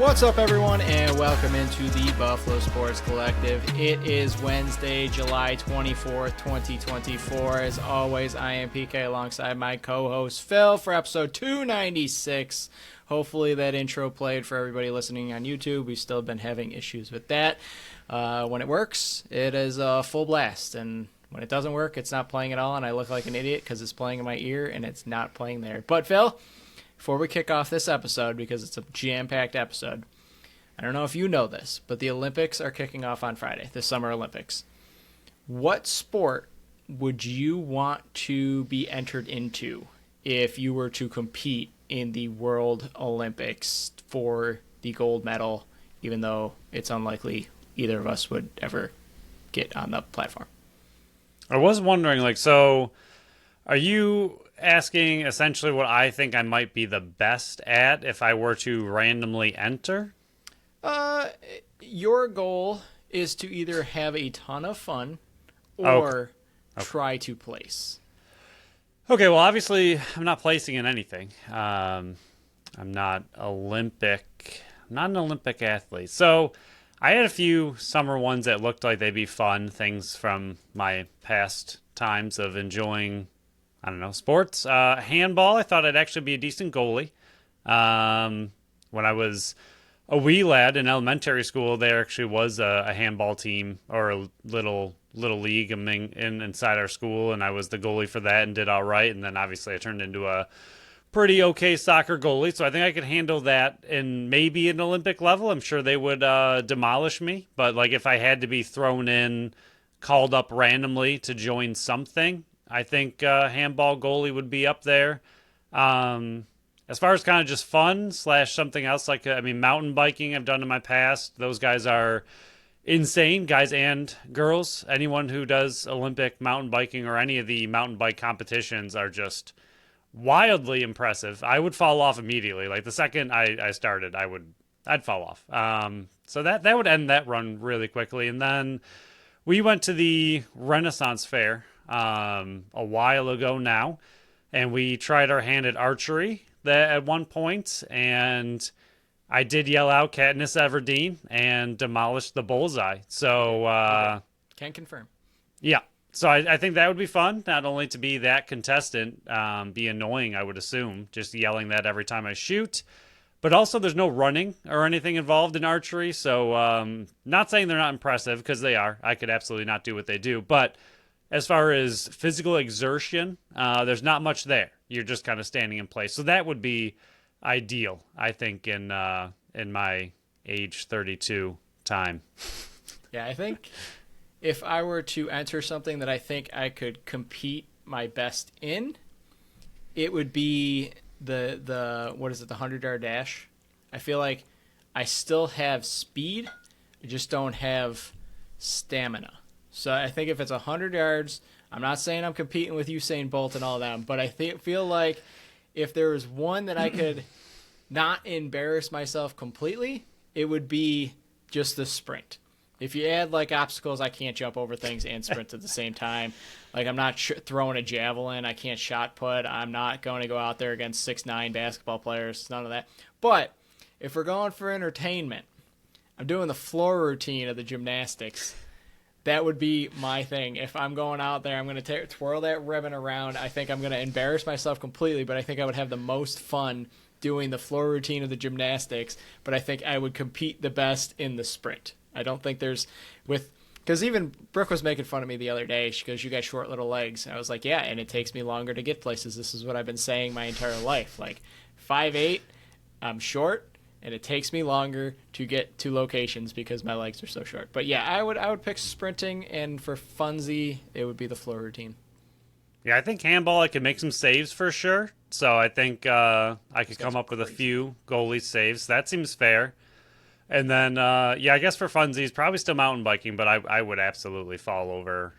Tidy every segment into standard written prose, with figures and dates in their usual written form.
What's up, everyone, and welcome into the Buffalo Sports Collective. It is Wednesday, July 24th, 2024. As always, I am PK alongside my co-host Phil for episode 296. Hopefully that intro played for everybody listening on YouTube. We've still been having issues with that. When it works, it is a full blast, and when it doesn't work, it's not playing at all, and I look like an idiot because it's playing in my ear and it's not playing there. But Phil, before we kick off this episode, because it's a jam-packed episode, I don't know if you know this, but the Olympics are kicking off on Friday, the Summer Olympics. What sport would you want to be entered into if you were to compete in the World Olympics for the gold medal, even though it's unlikely either of us would ever get on the platform? I was wondering, so are you asking essentially what I think I might be the best at if I were to randomly enter? Your goal is to either have a ton of fun or try to place. Okay, well, obviously, I'm not placing in anything. I'm not an Olympic athlete. So I had a few summer ones that looked like they'd be fun, things from my past times of enjoying, sports. Handball, I thought I'd actually be a decent goalie. When I was a wee lad in elementary school, there actually was a handball team or a little league inside our school, and I was the goalie for that and did all right. And then obviously I turned into a pretty okay soccer goalie, so I think I could handle that. And maybe an Olympic level, I'm sure they would demolish me. But if I had to be thrown in, called up randomly to join something, I think handball goalie would be up there. As far as kind of just fun / something else, mountain biking I've done in my past. Those guys are insane, guys and girls. Anyone who does Olympic mountain biking or any of the mountain bike competitions are just wildly impressive. I would fall off immediately. The second I started, I'd fall off. So that would end that run really quickly. And then we went to the Renaissance Fair a while ago now, and we tried our hand at archery at one point, and I did yell out Katniss Everdeen and demolished the bullseye. So Can confirm. Yeah. So I think that would be fun, not only to be that contestant, be annoying, I would assume, just yelling that every time I shoot, but also there's no running or anything involved in archery. So not saying they're not impressive, because they are. I could absolutely not do what they do. But as far as physical exertion, there's not much there. You're just kind of standing in place. So that would be ideal, I think, in my age 32 time. Yeah, I think if I were to enter something that I think I could compete my best in, it would be the 100-yard dash. I feel like I still have speed, I just don't have stamina. So I think if it's 100 yards, I'm not saying I'm competing with Usain Bolt and all that, but I feel like if there was one that I could not embarrass myself completely, it would be just the sprint. If you add obstacles, I can't jump over things and sprint at the same time. I'm not throwing a javelin. I can't shot put. I'm not going to go out there against 6'9" basketball players. None of that. But if we're going for entertainment, I'm doing the floor routine of the gymnastics. That would be my thing. If I'm going out there, I'm going to twirl that ribbon around. I think I'm going to embarrass myself completely, but I think I would have the most fun doing the floor routine of the gymnastics. But I think I would compete the best in the sprint. I don't think because even Brooke was making fun of me the other day. She goes, "You got short little legs." I was like, "Yeah, and it takes me longer to get places. This is what I've been saying my entire life. 5'8", I'm short, and it takes me longer to get to locations because my legs are so short." But yeah, I would pick sprinting, and for funsy, it would be the floor routine. Yeah, I think handball, I could make some saves for sure. So I think I could come up with a few goalie saves. That seems fair. And then, I guess for funsies, probably still mountain biking, but I would absolutely fall over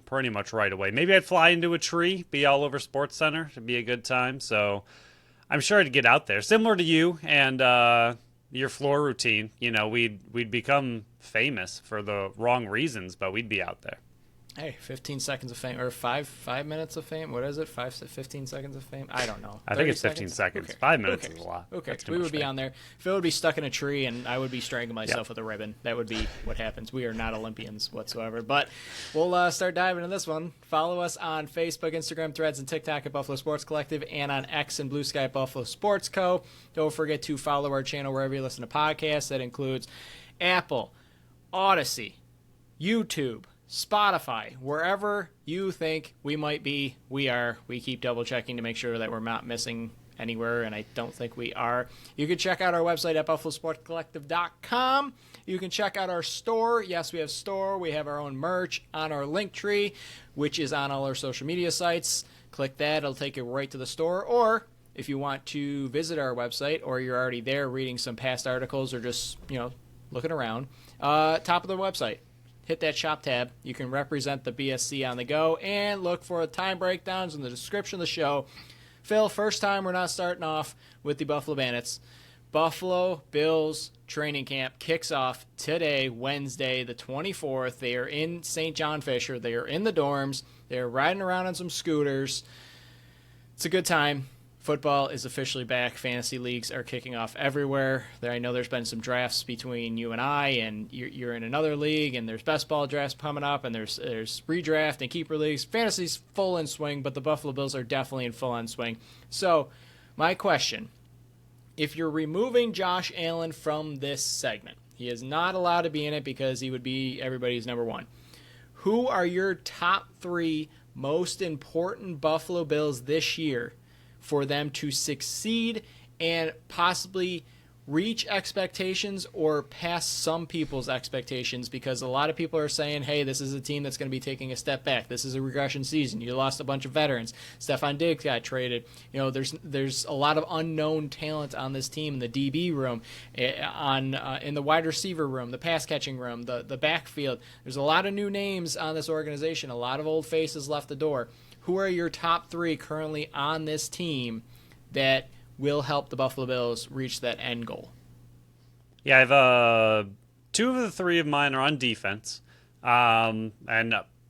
pretty much right away. Maybe I'd fly into a tree, be all over Sports Center. It'd be a good time. So I'm sure I'd get out there. Similar to you and your floor routine. We'd become famous for the wrong reasons, but we'd be out there. Hey, 15 seconds of fame, or 5 minutes of fame. What is it? 15 seconds of fame? I don't know. I think it's 15 seconds. 5 minutes is a lot. Okay, That's too we much would be fame. on there. Phil would be stuck in a tree, and I would be strangling myself with a ribbon. That would be what happens. We are not Olympians whatsoever. But we'll start diving into this one. Follow us on Facebook, Instagram, Threads, and TikTok at Buffalo Sports Collective, and on X and Blue Sky at Buffalo Sports Co. Don't forget to follow our channel wherever you listen to podcasts. That includes Apple, Odyssey, YouTube, Spotify, wherever you think we might be, we are. We keep double checking to make sure that we're not missing anywhere, and I don't think we are. You can check out our website at buffalosportcollective.com. You can check out our store. Yes, we have store. We have our own merch on our link tree, which is on all our social media sites. Click that. It'll take you right to the store. Or if you want to visit our website, or you're already there reading some past articles or just, looking around, top of the website, hit that shop tab. You can represent the BSC on the go and look for time breakdowns in the description of the show. Phil, first time we're not starting off with the Buffalo Bandits. Buffalo Bills training camp kicks off today, Wednesday, the 24th. They are in St. John Fisher. They are in the dorms. They're riding around on some scooters. It's a good time. Football is officially back. Fantasy leagues are kicking off everywhere. I know there's been some drafts between you and I, and you're in another league, and there's best ball drafts coming up, and there's redraft and keeper leagues. Fantasy's full in swing, but the Buffalo Bills are definitely in full on swing. So, my question, if you're removing Josh Allen from this segment, he is not allowed to be in it because he would be everybody's number one. Who are your top 3 most important Buffalo Bills this year for them to succeed and possibly reach expectations or pass some people's expectations? Because a lot of people are saying, hey, this is a team that's going to be taking a step back. This is a regression season. You lost a bunch of veterans. Stephon Diggs got traded. There's a lot of unknown talent on this team in the DB room, in the wide receiver room, the pass catching room, the backfield. There's a lot of new names on this organization. A lot of old faces left the door. Who are your top 3 currently on this team that will help the Buffalo Bills reach that end goal? Yeah, I have 2 of the 3 of mine are on defense. And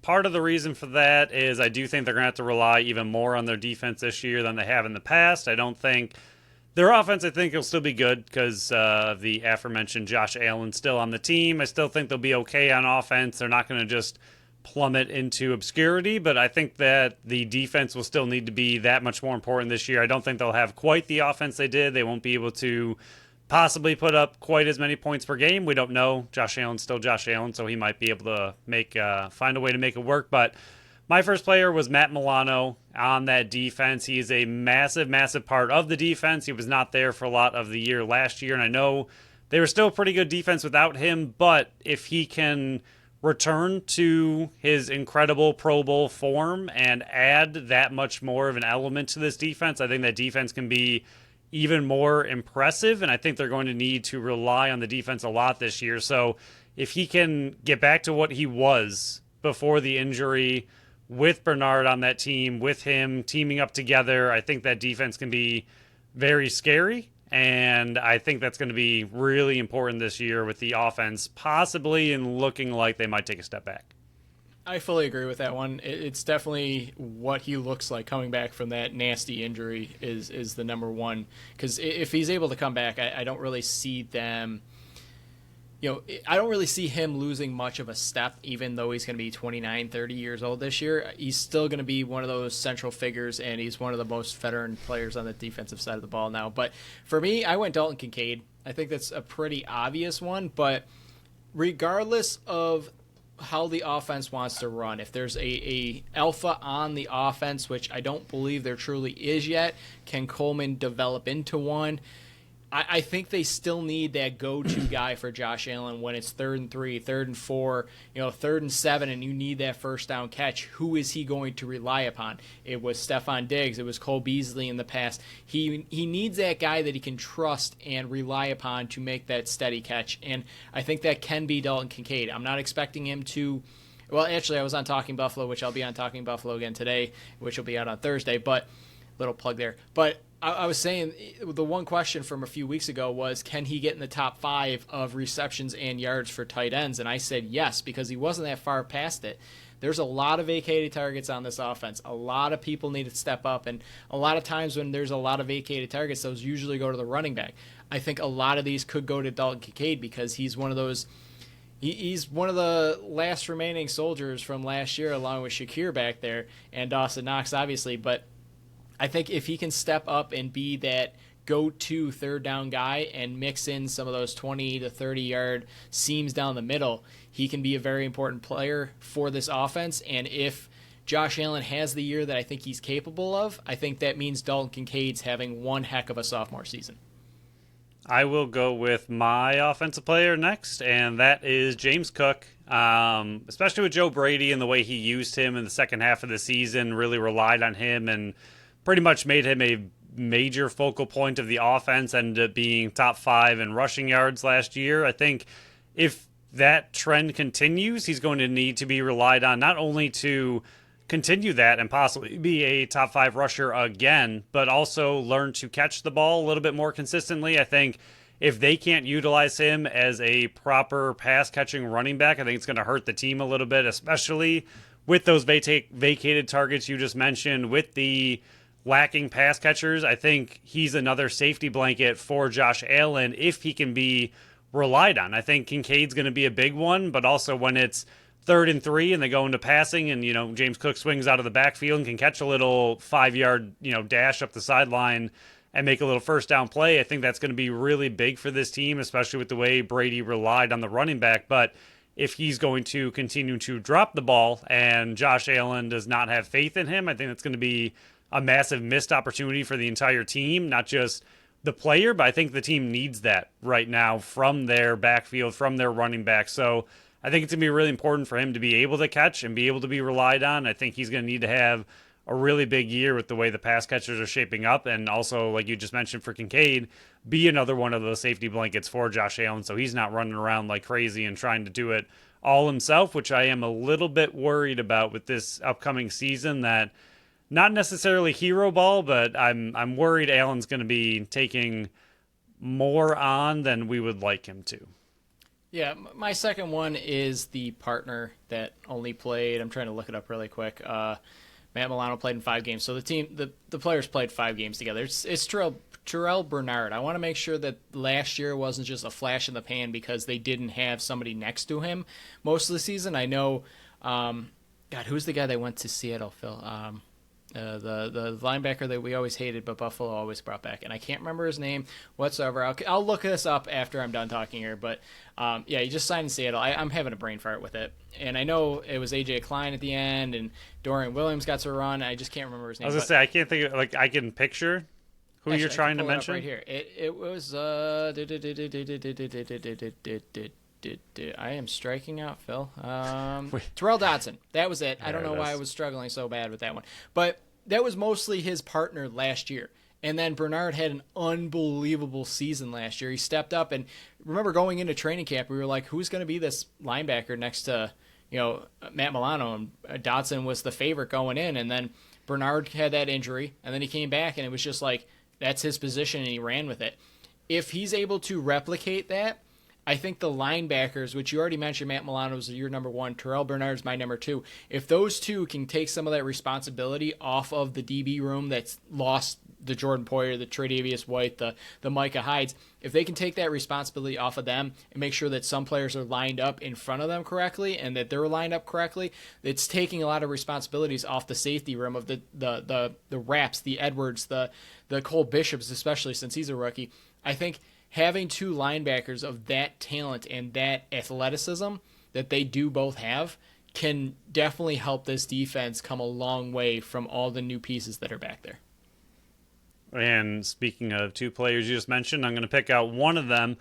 part of the reason for that is I do think they're going to have to rely even more on their defense this year than they have in the past. I don't think their offense, I think, will still be good because of the aforementioned Josh Allen still on the team. I still think they'll be okay on offense. They're not going to just plummet into obscurity, but I think that the defense will still need to be that much more important this year. I don't think they'll have quite the offense they did. They won't be able to possibly put up quite as many points per game. We don't know. Josh Allen's still Josh Allen, so he might be able to find a way to make it work. But my first player was Matt Milano on that defense. He is a massive, massive part of the defense. He was not there for a lot of the year last year, and I know they were still a pretty good defense without him, but if he can return to his incredible Pro Bowl form and add that much more of an element to this defense, I think that defense can be even more impressive, and I think they're going to need to rely on the defense a lot this year. So if he can get back to what he was before the injury with Bernard on that team, with him teaming up together, I think that defense can be very scary. And I think that's going to be really important this year with the offense possibly and looking like they might take a step back. I fully agree with that one. It's definitely what he looks like coming back from that nasty injury is the number one. Because if he's able to come back, I don't really see them. I don't really see him losing much of a step, even though he's going to be 29, 30 years old this year. He's still going to be one of those central figures, and he's one of the most veteran players on the defensive side of the ball now. But for me, I went Dalton Kincaid. I think that's a pretty obvious one, but regardless of how the offense wants to run, if there's a alpha on the offense, which I don't believe there truly is yet, can Coleman develop into one? I think they still need that go-to guy for Josh Allen when it's 3rd and 3, 3rd and 4, 3rd and 7, and you need that first down catch. Who is he going to rely upon? It was Stephon Diggs. It was Cole Beasley in the past. He needs that guy that he can trust and rely upon to make that steady catch, and I think that can be Dalton Kincaid. I'm not expecting him to. Well, actually, I was on Talking Buffalo, which I'll be on Talking Buffalo again today, which will be out on Thursday, but little plug there. But I was saying the one question from a few weeks ago was, can he get in the top 5 of receptions and yards for tight ends? And I said yes, because he wasn't that far past it. there's a lot of vacated targets on this offense. A lot of people need to step up, and a lot of times when there's a lot of vacated targets, those usually go to the running back. I think a lot of these could go to Dalton Kincaid because he's one of those. He's one of the last remaining soldiers from last year, along with Shakir back there and Dawson Knox, obviously. But I think if he can step up and be that go-to third down guy and mix in some of those 20 to 30-yard seams down the middle, he can be a very important player for this offense. And if Josh Allen has the year that I think he's capable of, I think that means Dalton Kincaid's having one heck of a sophomore season. I will go with my offensive player next, and that is James Cook. Especially with Joe Brady and the way he used him in the second half of the season, really relied on him and pretty much made him a major focal point of the offense, ended up being top 5 in rushing yards last year. I think if that trend continues, he's going to need to be relied on not only to continue that and possibly be a top 5 rusher again, but also learn to catch the ball a little bit more consistently. I think if they can't utilize him as a proper pass catching running back, I think it's going to hurt the team a little bit, especially with those vacated targets you just mentioned, with the lacking pass catchers. I think he's another safety blanket for Josh Allen if he can be relied on. I think Kincaid's going to be a big one, but also when it's 3rd and 3 and they go into passing and, James Cook swings out of the backfield and can catch a little 5-yard, dash up the sideline and make a little first down play. I think that's going to be really big for this team, especially with the way Brady relied on the running back. But if he's going to continue to drop the ball and Josh Allen does not have faith in him, I think that's going to be a massive missed opportunity for the entire team, not just the player, but I think the team needs that right now from their backfield, from their running back. So I think it's going to be really important for him to be able to catch and be able to be relied on. I think he's going to need to have a really big year with the way the pass catchers are shaping up. And also, like you just mentioned for Kincaid, be another one of those safety blankets for Josh Allen so he's not running around like crazy and trying to do it all himself, which I am a little bit worried about with this upcoming season. That not necessarily hero ball, but I'm worried Allen's going to be taking more on than we would like him to. Yeah, my second one is the partner that only played. I'm trying to look it up really quick. Matt Milano played in 5 games, so the players played 5 games together. It's Terrell Bernard. I want to make sure that last year wasn't just a flash in the pan because they didn't have somebody next to him most of the season. I know, God, who's the guy that went to Seattle, Phil? The linebacker that we always hated, but Buffalo always brought back, and I can't remember his name whatsoever. I'll look this up after I'm done talking here. But yeah, he just signed in Seattle. I'm having a brain fart with it, and I know it was AJ Klein at the end, and Dorian Williams got to run. I just can't remember his name. I was gonna say I can't think of, I can picture who actually, you're trying to mention right here. It was I am striking out, Phil. Terrell Dodson. That was it. I don't know why I was struggling so bad with that one. But that was mostly his partner last year. And then Bernard had an unbelievable season last year. He stepped up. And remember going into training camp, we were like, who's going to be this linebacker next to, Matt Milano? And Dodson was the favorite going in. And then Bernard had that injury. And then he came back, and it was just like, that's his position, and he ran with it. If he's able to replicate that, I think the linebackers, which you already mentioned, Matt Milano is your number 1, Terrell Bernard's my number 2. If those two can take some of that responsibility off of the DB room that's lost the Jordan Poyer, the Tre'Davious White, the Micah Hydes, if they can take that responsibility off of them and make sure that some players are lined up in front of them correctly and that they're lined up correctly, it's taking a lot of responsibilities off the safety room of the Raps, the Edwards, the Cole Bishops, especially since he's a rookie. I think having 2 linebackers of that talent and that athleticism that they do both have can definitely help this defense come a long way from all the new pieces that are back there. And speaking of 2 players you just mentioned, I'm going to pick out one of them.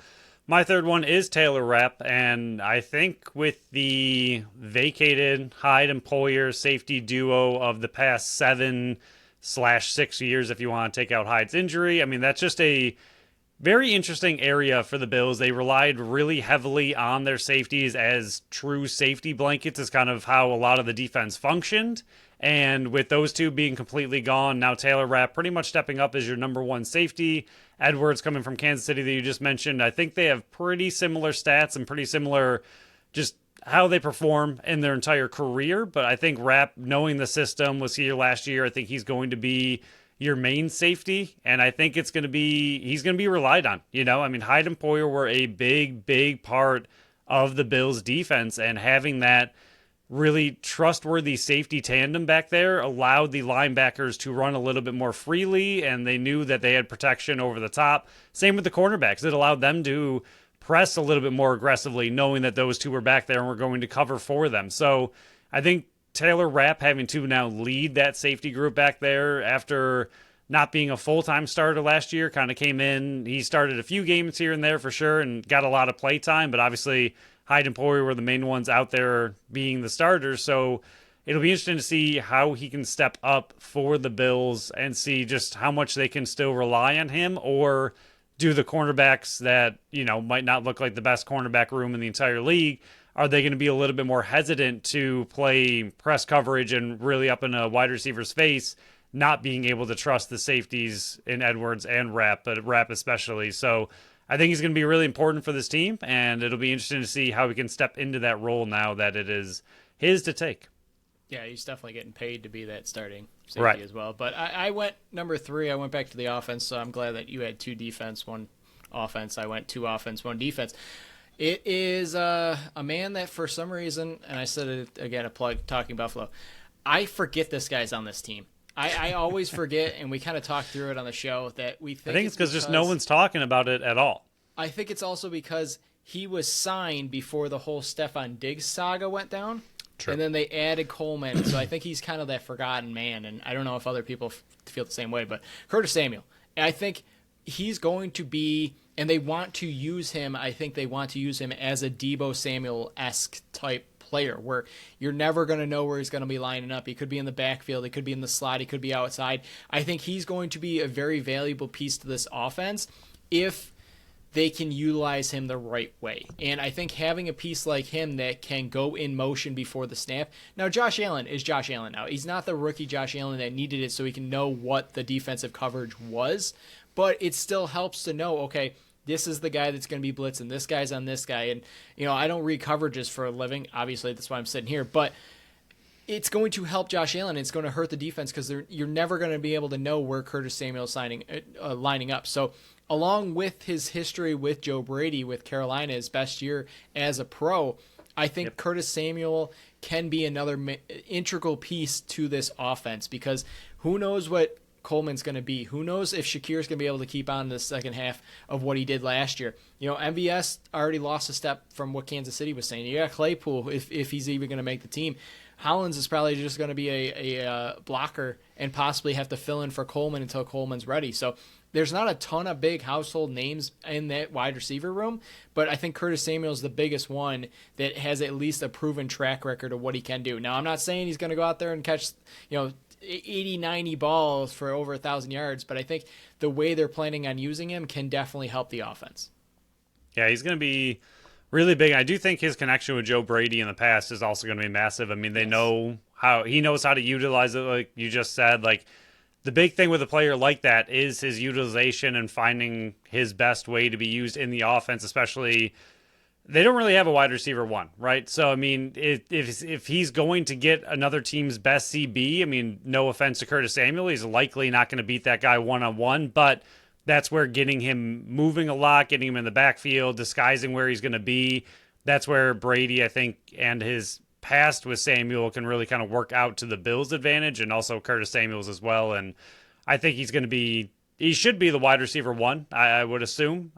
My third one is Taylor Rapp, and I think with the vacated Hyde and Poyer safety duo of the past 7/6 years, if you want to take out Hyde's injury, I mean, that's just a very interesting area for the Bills. They relied really heavily on their safeties as true safety blankets, is kind of how a lot of the defense functioned. And with those 2 being completely gone, now Taylor Rapp pretty much stepping up as your number 1 safety. Edwards coming from Kansas City that you just mentioned. I think they have pretty similar stats and pretty similar just how they perform in their entire career, but I think Rapp, knowing the system, was here last year. I think he's going to be your main safety, and I think he's going to be relied on. I mean, Hyde and Poyer were a big part of the Bills' defense, and having that really trustworthy safety tandem back there allowed the linebackers to run a little bit more freely, and they knew that they had protection over the top. Same with the cornerbacks. It allowed them to press a little bit more aggressively, knowing that those two were back there and were going to cover for them. So I think Taylor Rapp having to now lead that safety group back there after not being a full-time starter last year, kind of came in. He started a few games here and there for sure and got a lot of play time, but obviously Hyde and Poyer were the main ones out there being the starters. So it'll be interesting to see how he can step up for the Bills and see just how much they can still rely on him, or do the cornerbacks that, might not look like the best cornerback room in the entire league, are they going to be a little bit more hesitant to play press coverage and really up in a wide receiver's face, not being able to trust the safeties in Edwards and Rapp, but Rapp especially. So I think he's going to be really important for this team, and it'll be interesting to see how he can step into that role now that it is his to take. Yeah, he's definitely getting paid to be that starting safety as well. But I went number 3. I went back to the offense, so I'm glad that you had 2 defense, 1 offense. I went 2 offense, 1 defense. It is a man that for some reason, and I said it again, a plug, talking Buffalo, I forget this guy's on this team. I always forget, and we kind of talked through it on the show, that we think I think it's because just no one's talking about it at all. I think it's also because he was signed before the whole Stefon Diggs saga went down. True. And then they added Coleman, so I think he's kind of that forgotten man, and I don't know if other people feel the same way, but Curtis Samuel, I think he's going to be, and they want to use him, I think they want to use him as a Deebo Samuel-esque type player, where you're never going to know where he's going to be lining up. He could be in the backfield, he could be in the slot, he could be outside. I think he's going to be a very valuable piece to this offense if they can utilize him the right way. And I think having a piece like him that can go in motion before the snap. Now, Josh Allen is Josh Allen now. He's not the rookie Josh Allen that needed it so he can know what the defensive coverage was, but it still helps to know, okay, this is the guy that's going to be blitzing. This guy's on this guy. And, I don't read coverages for a living. Obviously, that's why I'm sitting here. But it's going to help Josh Allen. It's going to hurt the defense because you're never going to be able to know where Curtis Samuel is lining up. So along with his history with Joe Brady, with Carolina, his best year as a pro, I think Curtis Samuel can be another integral piece to this offense, because who knows what Coleman's going to be. Who knows if Shakir's going to be able to keep on in the second half of what he did last year. MVS already lost a step from what Kansas City was saying. You got Claypool if he's even going to make the team. Hollins is probably just going to be a blocker and possibly have to fill in for Coleman until Coleman's ready. So there's not a ton of big household names in that wide receiver room, but I think Curtis Samuel is the biggest one that has at least a proven track record of what he can do. Now, I'm not saying he's going to go out there and catch 80, 90 balls for over 1,000 yards, but I think the way they're planning on using him can definitely help the offense. Yeah, he's going to be really big. I do think his connection with Joe Brady in the past is also going to be massive. I mean, they know how he knows how to utilize it, like you just said. Like, the big thing with a player like that is his utilization and finding his best way to be used in the offense, especially they don't really have a wide receiver 1, right? So, I mean, if he's going to get another team's best CB, I mean, no offense to Curtis Samuel, he's likely not going to beat that guy one-on-one, but that's where getting him moving a lot, getting him in the backfield, disguising where he's going to be, that's where Brady, I think, and his past with Samuel can really kind of work out to the Bills' advantage, and also Curtis Samuel's as well. And I think he should be the wide receiver 1, I would assume.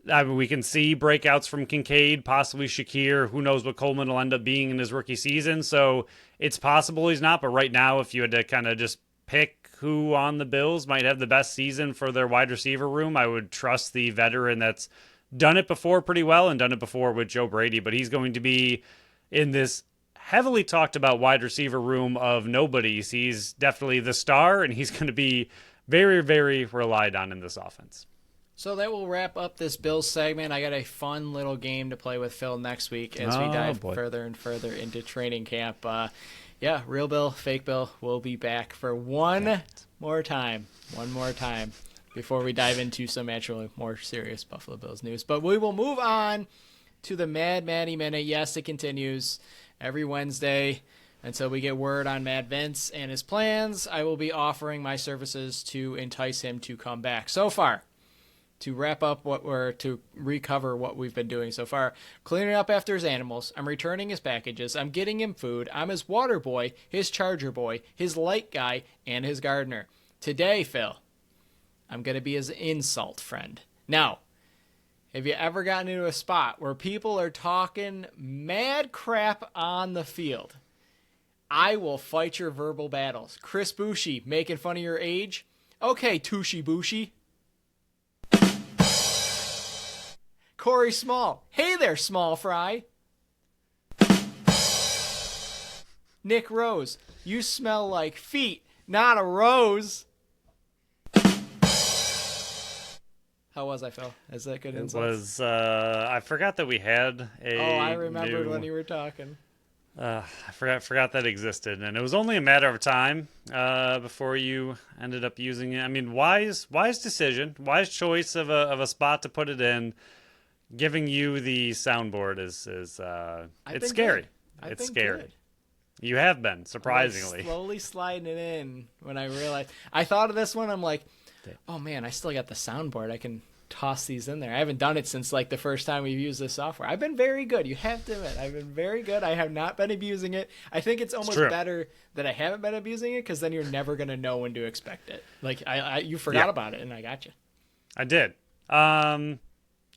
I mean, we can see breakouts from Kincaid, possibly Shakir. Who knows what Coleman will end up being in his rookie season. So it's possible he's not. But right now, if you had to kind of just pick who on the Bills might have the best season for their wide receiver room, I would trust the veteran that's done it before pretty well and done it before with Joe Brady. But he's going to be in this heavily talked about wide receiver room of nobodies. He's definitely the star, and he's going to be very, very relied on in this offense. So that will wrap up this Bills segment. I got a fun little game to play with Phil next week as we dive further and further into training camp. Real Bill, fake Bill will be back for one more time before we dive into some actually more serious Buffalo Bills news. But we will move on to the Mad Matty Minute. Yes, it continues every Wednesday until we get word on Mad Vince and his plans. I will be offering my services to entice him to come back. So far, to wrap up to recover what we've been doing so far, cleaning up after his animals, I'm returning his packages, I'm getting him food, I'm his water boy, his charger boy, his light guy, and his gardener. Today, Phil, I'm going to be his insult friend. Now, have you ever gotten into a spot where people are talking mad crap on the field? I will fight your verbal battles. Chris Bushi making fun of your age? Okay, Tushy Bushi. Corey Small. Hey there, Small Fry. Nick Rose. You smell like feet, not a rose. How was I, Phil? Is that good insult? It was, I forgot that we had a I remembered when you were talking. I forgot that existed, and it was only a matter of time before you ended up using it. I mean, wise decision, wise choice of a spot to put it in. Giving you the soundboard is it's scary. It's scary. Good. You have been, surprisingly. I'm slowly sliding it in when I realized. I thought of this one. I'm like, oh man, I still got the soundboard. I can toss these in there. I haven't done it since like the first time we've used this software. I've been very good. You have to admit, I've been very good. I have not been abusing it. I think it's almost better that I haven't been abusing it, because then you're never going to know when to expect it. Like you forgot about it, and I got you. I did.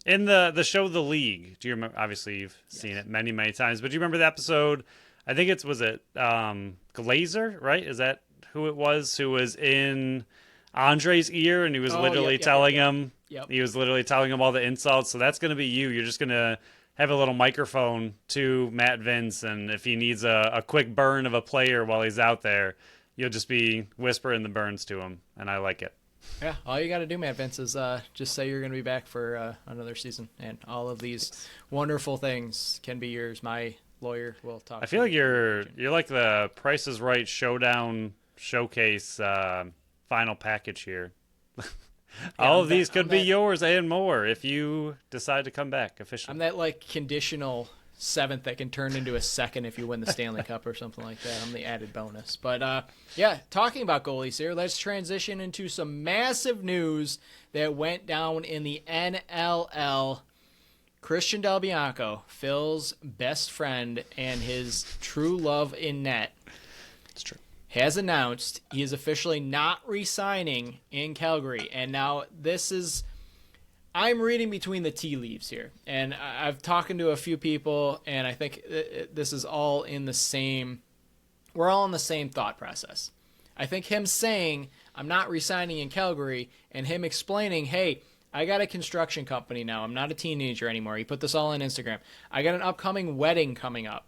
In the show The League, do you remember? Obviously, you've seen it many, many times, but do you remember the episode? I think was it Glazer, right? Is that who it was? Who was in Andre's ear, and he was literally telling him. Yep. He was literally telling him all the insults. So that's going to be you. You're just going to have a little microphone to Matt Vince, and if he needs a quick burn of a player while he's out there, you'll just be whispering the burns to him, and I like it. Yeah, all you got to do, Matt Vince, is just say you're going to be back for another season, and all of these wonderful things can be yours. My lawyer will talk. I feel like you're like the Price is Right Showdown Showcase final package here. All of these could be yours and more if you decide to come back officially. I'm that like conditional seventh that can turn into a second if you win the Stanley Cup or something like that. I'm the added bonus. But yeah, talking about goalies here, let's transition into some massive news that went down in the NLL. Christian Del Bianco, Phil's best friend and his true love in net, it's true, has announced he is officially not re-signing in Calgary. And now I'm reading between the tea leaves here, and I've talked to a few people, and I think this is all in the same. We're all in the same thought process. I think him saying I'm not re-signing in Calgary, and him explaining, hey, I got a construction company now. I'm not a teenager anymore. He put this all on Instagram. I got an upcoming wedding coming up.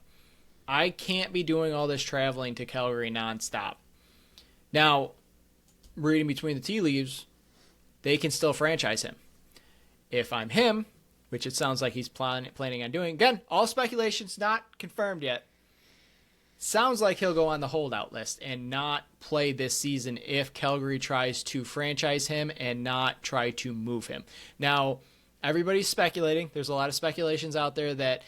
I can't be doing all this traveling to Calgary nonstop. Now, reading between the tea leaves, they can still franchise him. If I'm him, which it sounds like he's planning on doing, again, all speculations not confirmed yet, sounds like he'll go on the holdout list and not play this season if Calgary tries to franchise him and not try to move him. Now, everybody's speculating. There's a lot of speculations out there that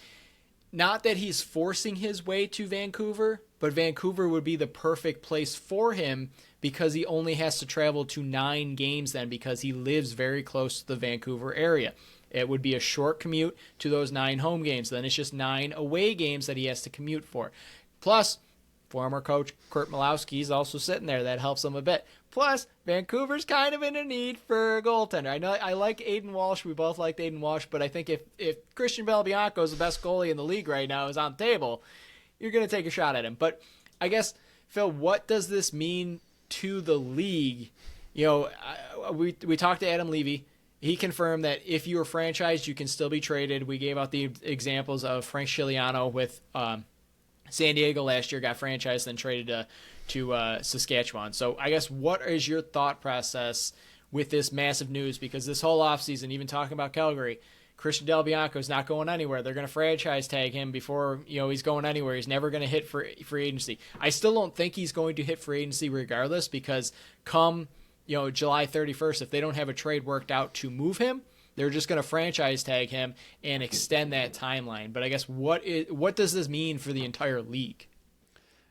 not that he's forcing his way to Vancouver, but Vancouver would be the perfect place for him because he only has to travel to 9 games then because he lives very close to the Vancouver area. It would be a short commute to those 9 home games. Then it's just 9 away games that he has to commute for. Plus, former coach Kurt Malowski is also sitting there. That helps him a bit. Plus, Vancouver's kind of in a need for a goaltender. I know I like Aiden Walsh. We both liked Aiden Walsh, but I think if Christian Del Bianco is the best goalie in the league right now, is on the table, you're going to take a shot at him. But I guess, Phil, what does this mean to the league? You know, we talked to Adam Levy. He confirmed that if you were franchised, you can still be traded. We gave out the examples of Frank Scigliano with San Diego last year, got franchised, then traded to Saskatchewan. So I guess what is your thought process with this massive news? Because this whole offseason, even talking about Calgary, Christian Del Bianco is not going anywhere. They're going to franchise tag him before he's going anywhere. He's never going to hit free agency. I still don't think he's going to hit free agency regardless, because come July 31st, if they don't have a trade worked out to move him, They're just going to franchise tag him and extend that timeline. But I guess what does this mean for the entire league?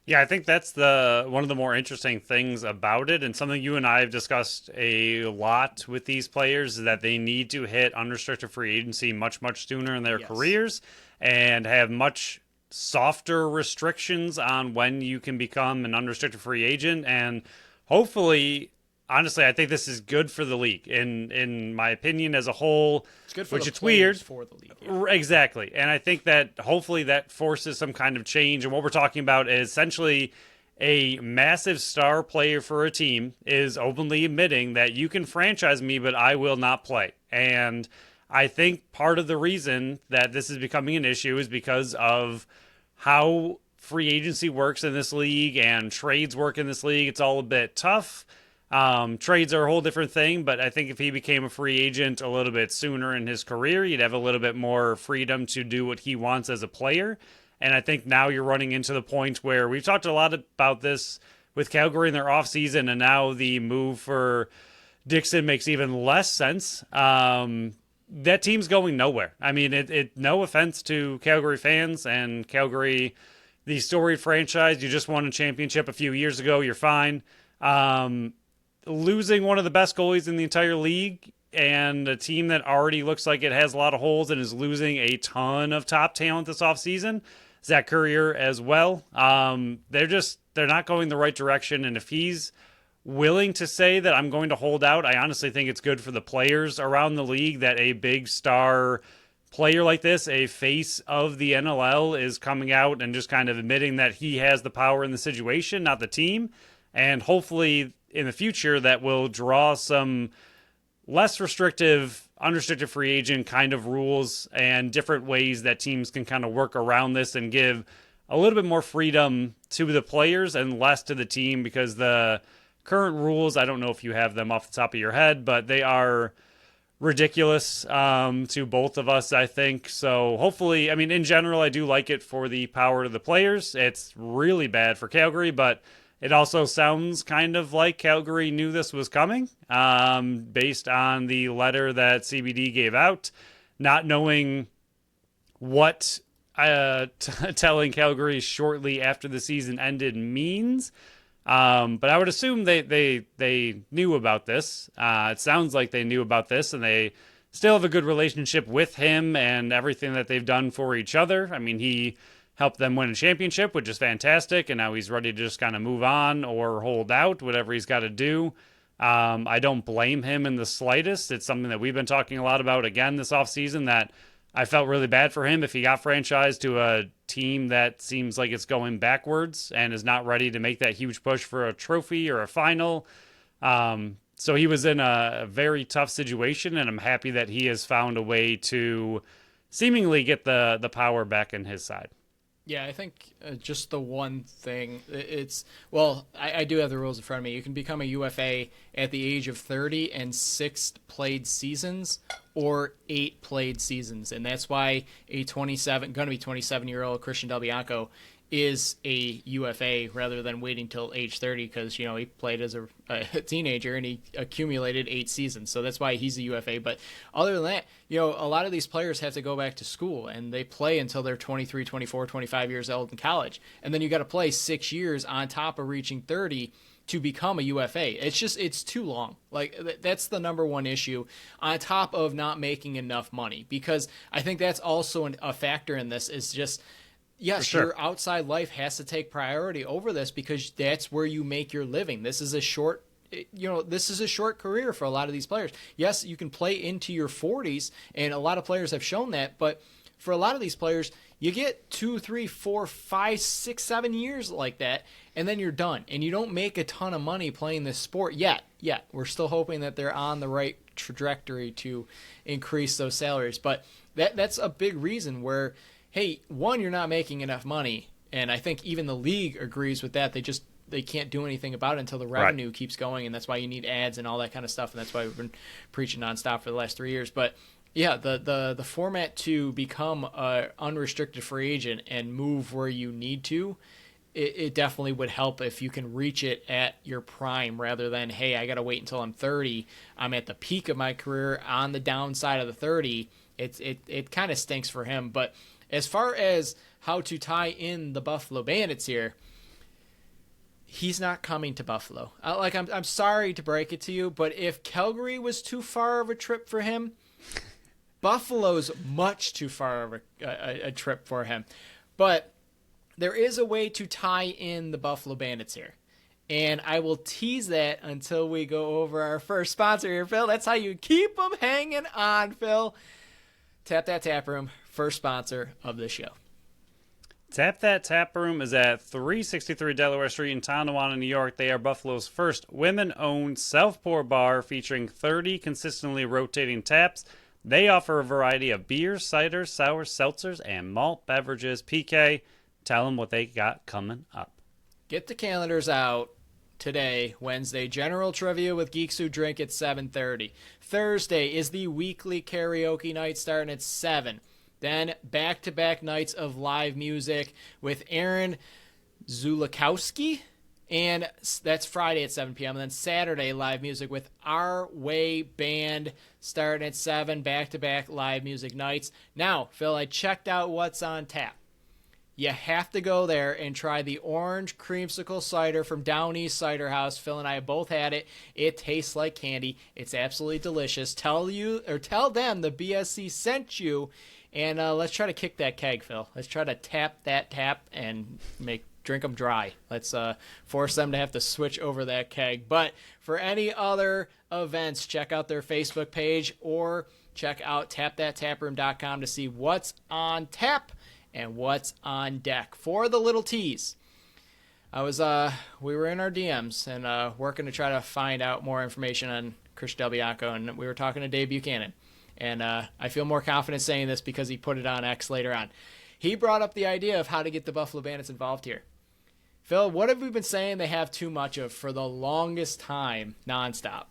Yeah, I think that's the one of the more interesting things about it, and something you and I have discussed a lot with these players is that they need to hit unrestricted free agency much, much sooner in their careers and have much softer restrictions on when you can become an unrestricted free agent. And hopefully, honestly, I think this is good for the league in my opinion as a whole. It's good for which the it's weird for the league. Yeah. Exactly. And I think that hopefully that forces some kind of change. And what we're talking about is essentially a massive star player for a team is openly admitting that you can franchise me, but I will not play. And I think part of the reason that this is becoming an issue is because of how free agency works in this league and trades work in this league. It's all a bit tough. Trades are a whole different thing, but I think if he became a free agent a little bit sooner in his career, he'd have a little bit more freedom to do what he wants as a player. And I think now you're running into the point where we've talked a lot about this with Calgary in their offseason, and now the move for Dixon makes even less sense. That team's going nowhere. I mean, no offense to Calgary fans and Calgary, the storied franchise. You just won a championship a few years ago. You're fine. Losing one of the best goalies in the entire league and a team that already looks like it has a lot of holes and is losing a ton of top talent this offseason, Zach Currier as well. They're not going the right direction. And if he's willing to say that I'm going to hold out, I honestly think it's good for the players around the league that a big star player like this, a face of the NLL, is coming out and just kind of admitting that he has the power in the situation, not the team. And hopefully in the future that will draw some less restrictive, unrestricted free agent kind of rules and different ways that teams can kind of work around this and give a little bit more freedom to the players and less to the team, because the current rules, I don't know if you have them off the top of your head, but they are ridiculous to both of us, I think. So hopefully, I mean, in general, I do like it for the power of the players. It's really bad for Calgary, but it also sounds kind of like Calgary knew this was coming, based on the letter that CBD gave out, not knowing what telling Calgary shortly after the season ended means. But I would assume they knew about this. It sounds like they knew about this, and they still have a good relationship with him and everything that they've done for each other. I mean, he helped them win a championship, which is fantastic, and now he's ready to just kind of move on or hold out, whatever he's got to do. I don't blame him in the slightest. It's something that we've been talking a lot about again this offseason, that I felt really bad for him if he got franchised to a team that seems like it's going backwards and is not ready to make that huge push for a trophy or a final. So he was in a very tough situation, and I'm happy that he has found a way to seemingly get the power back in his side. Yeah, I think just the one thing, I do have the rules in front of me. You can become a UFA at the age of 30 and 6 played seasons or 8 played seasons. And that's why going to be 27-year-old Christian Del Bianco is a UFA rather than waiting till age 30, because, he played as a teenager and he accumulated 8 seasons. So that's why he's a UFA. But other than that, a lot of these players have to go back to school and they play until they're 23, 24, 25 years old in college. And then you got to play 6 years on top of reaching 30 to become a UFA. It's too long. Like, that's the number one issue, on top of not making enough money, because I think that's also a factor in this, is just, yes, sure, your outside life has to take priority over this, because that's where you make your living. This is a short career for a lot of these players. Yes, you can play into your 40s, and a lot of players have shown that, but for a lot of these players, you get 2, 3, 4, 5, 6, 7 years like that, and then you're done. And you don't make a ton of money playing this sport yet. We're still hoping that they're on the right trajectory to increase those salaries. But that's a big reason where, hey, one, you're not making enough money, and I think even the league agrees with that. They can't do anything about it until the revenue keeps going, and that's why you need ads and all that kind of stuff, and that's why we've been preaching nonstop for the last 3 years. But yeah, the format to become an unrestricted free agent and move where you need to it definitely would help if you can reach it at your prime rather than, hey, I got to wait until I'm 30. I'm at the peak of my career on the downside of the 30. It kind of stinks for him. But as far as how to tie in the Buffalo Bandits here, he's not coming to Buffalo. I'm sorry to break it to you, but if Calgary was too far of a trip for him, Buffalo's much too far of a trip for him. But there is a way to tie in the Buffalo Bandits here. And I will tease that until we go over our first sponsor here, Phil. That's how you keep them hanging on, Phil. Tap That Tap Room, first sponsor of the show. Tap That Tap Room is at 363 Delaware Street in Tonawanda, New York. They are Buffalo's first women-owned self-pour bar featuring 30 consistently rotating taps. They offer a variety of beers, ciders, sours, seltzers, and malt beverages. PK, tell them what they got coming up. Get the calendars out today, Wednesday, general trivia with Geeks Who Drink at 7:30. Thursday is the weekly karaoke night starting at 7. Then back-to-back nights of live music with Aaron Zulakowski, and that's Friday at 7 p.m. And then Saturday, live music with Our Way Band starting at 7, back-to-back live music nights. Now, Phil, I checked out what's on tap. You have to go there and try the orange creamsicle cider from Down East Cider House. Phil and I have both had it. It tastes like candy. It's absolutely delicious. Tell them the BSC sent you, and let's try to kick that keg, Phil. Let's try to tap that tap and drink them dry. Let's force them to have to switch over that keg. But for any other events, check out their Facebook page or check out tapthattaproom.com to see what's on tap and what's on deck. For the little tease, we were in our DMs and working to try to find out more information on Christian Del Bianco, and we were talking to Dave Buchanan. And I feel more confident saying this because he put it on X later on. He brought up the idea of how to get the Buffalo Bandits involved here. Phil, what have we been saying they have too much of for the longest time, nonstop?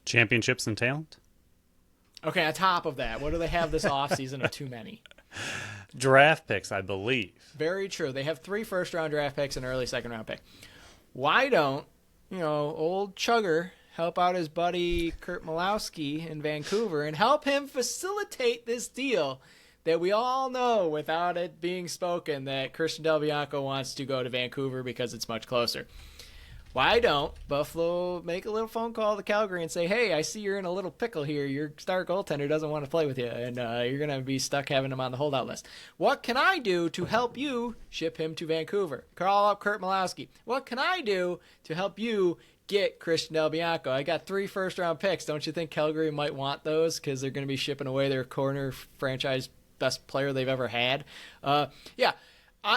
Championships and talent? Okay, on top of that, what do they have this offseason of too many? Draft picks, I believe. Very true. They have 3 first-round draft picks and an early second-round pick. Why don't, old Chugger help out his buddy Kurt Malowski in Vancouver and help him facilitate this deal that we all know without it being spoken that Christian Del Bianco wants to go to Vancouver because it's much closer. Why don't Buffalo make a little phone call to Calgary and say, hey, I see you're in a little pickle here. Your star goaltender doesn't want to play with you, and you're going to be stuck having him on the holdout list. What can I do to help you ship him to Vancouver? Call up Kurt Malowski. What can I do to help you get Christian Del Bianco? I got 3 first-round picks. Don't you think Calgary might want those because they're going to be shipping away their corner franchise best player they've ever had?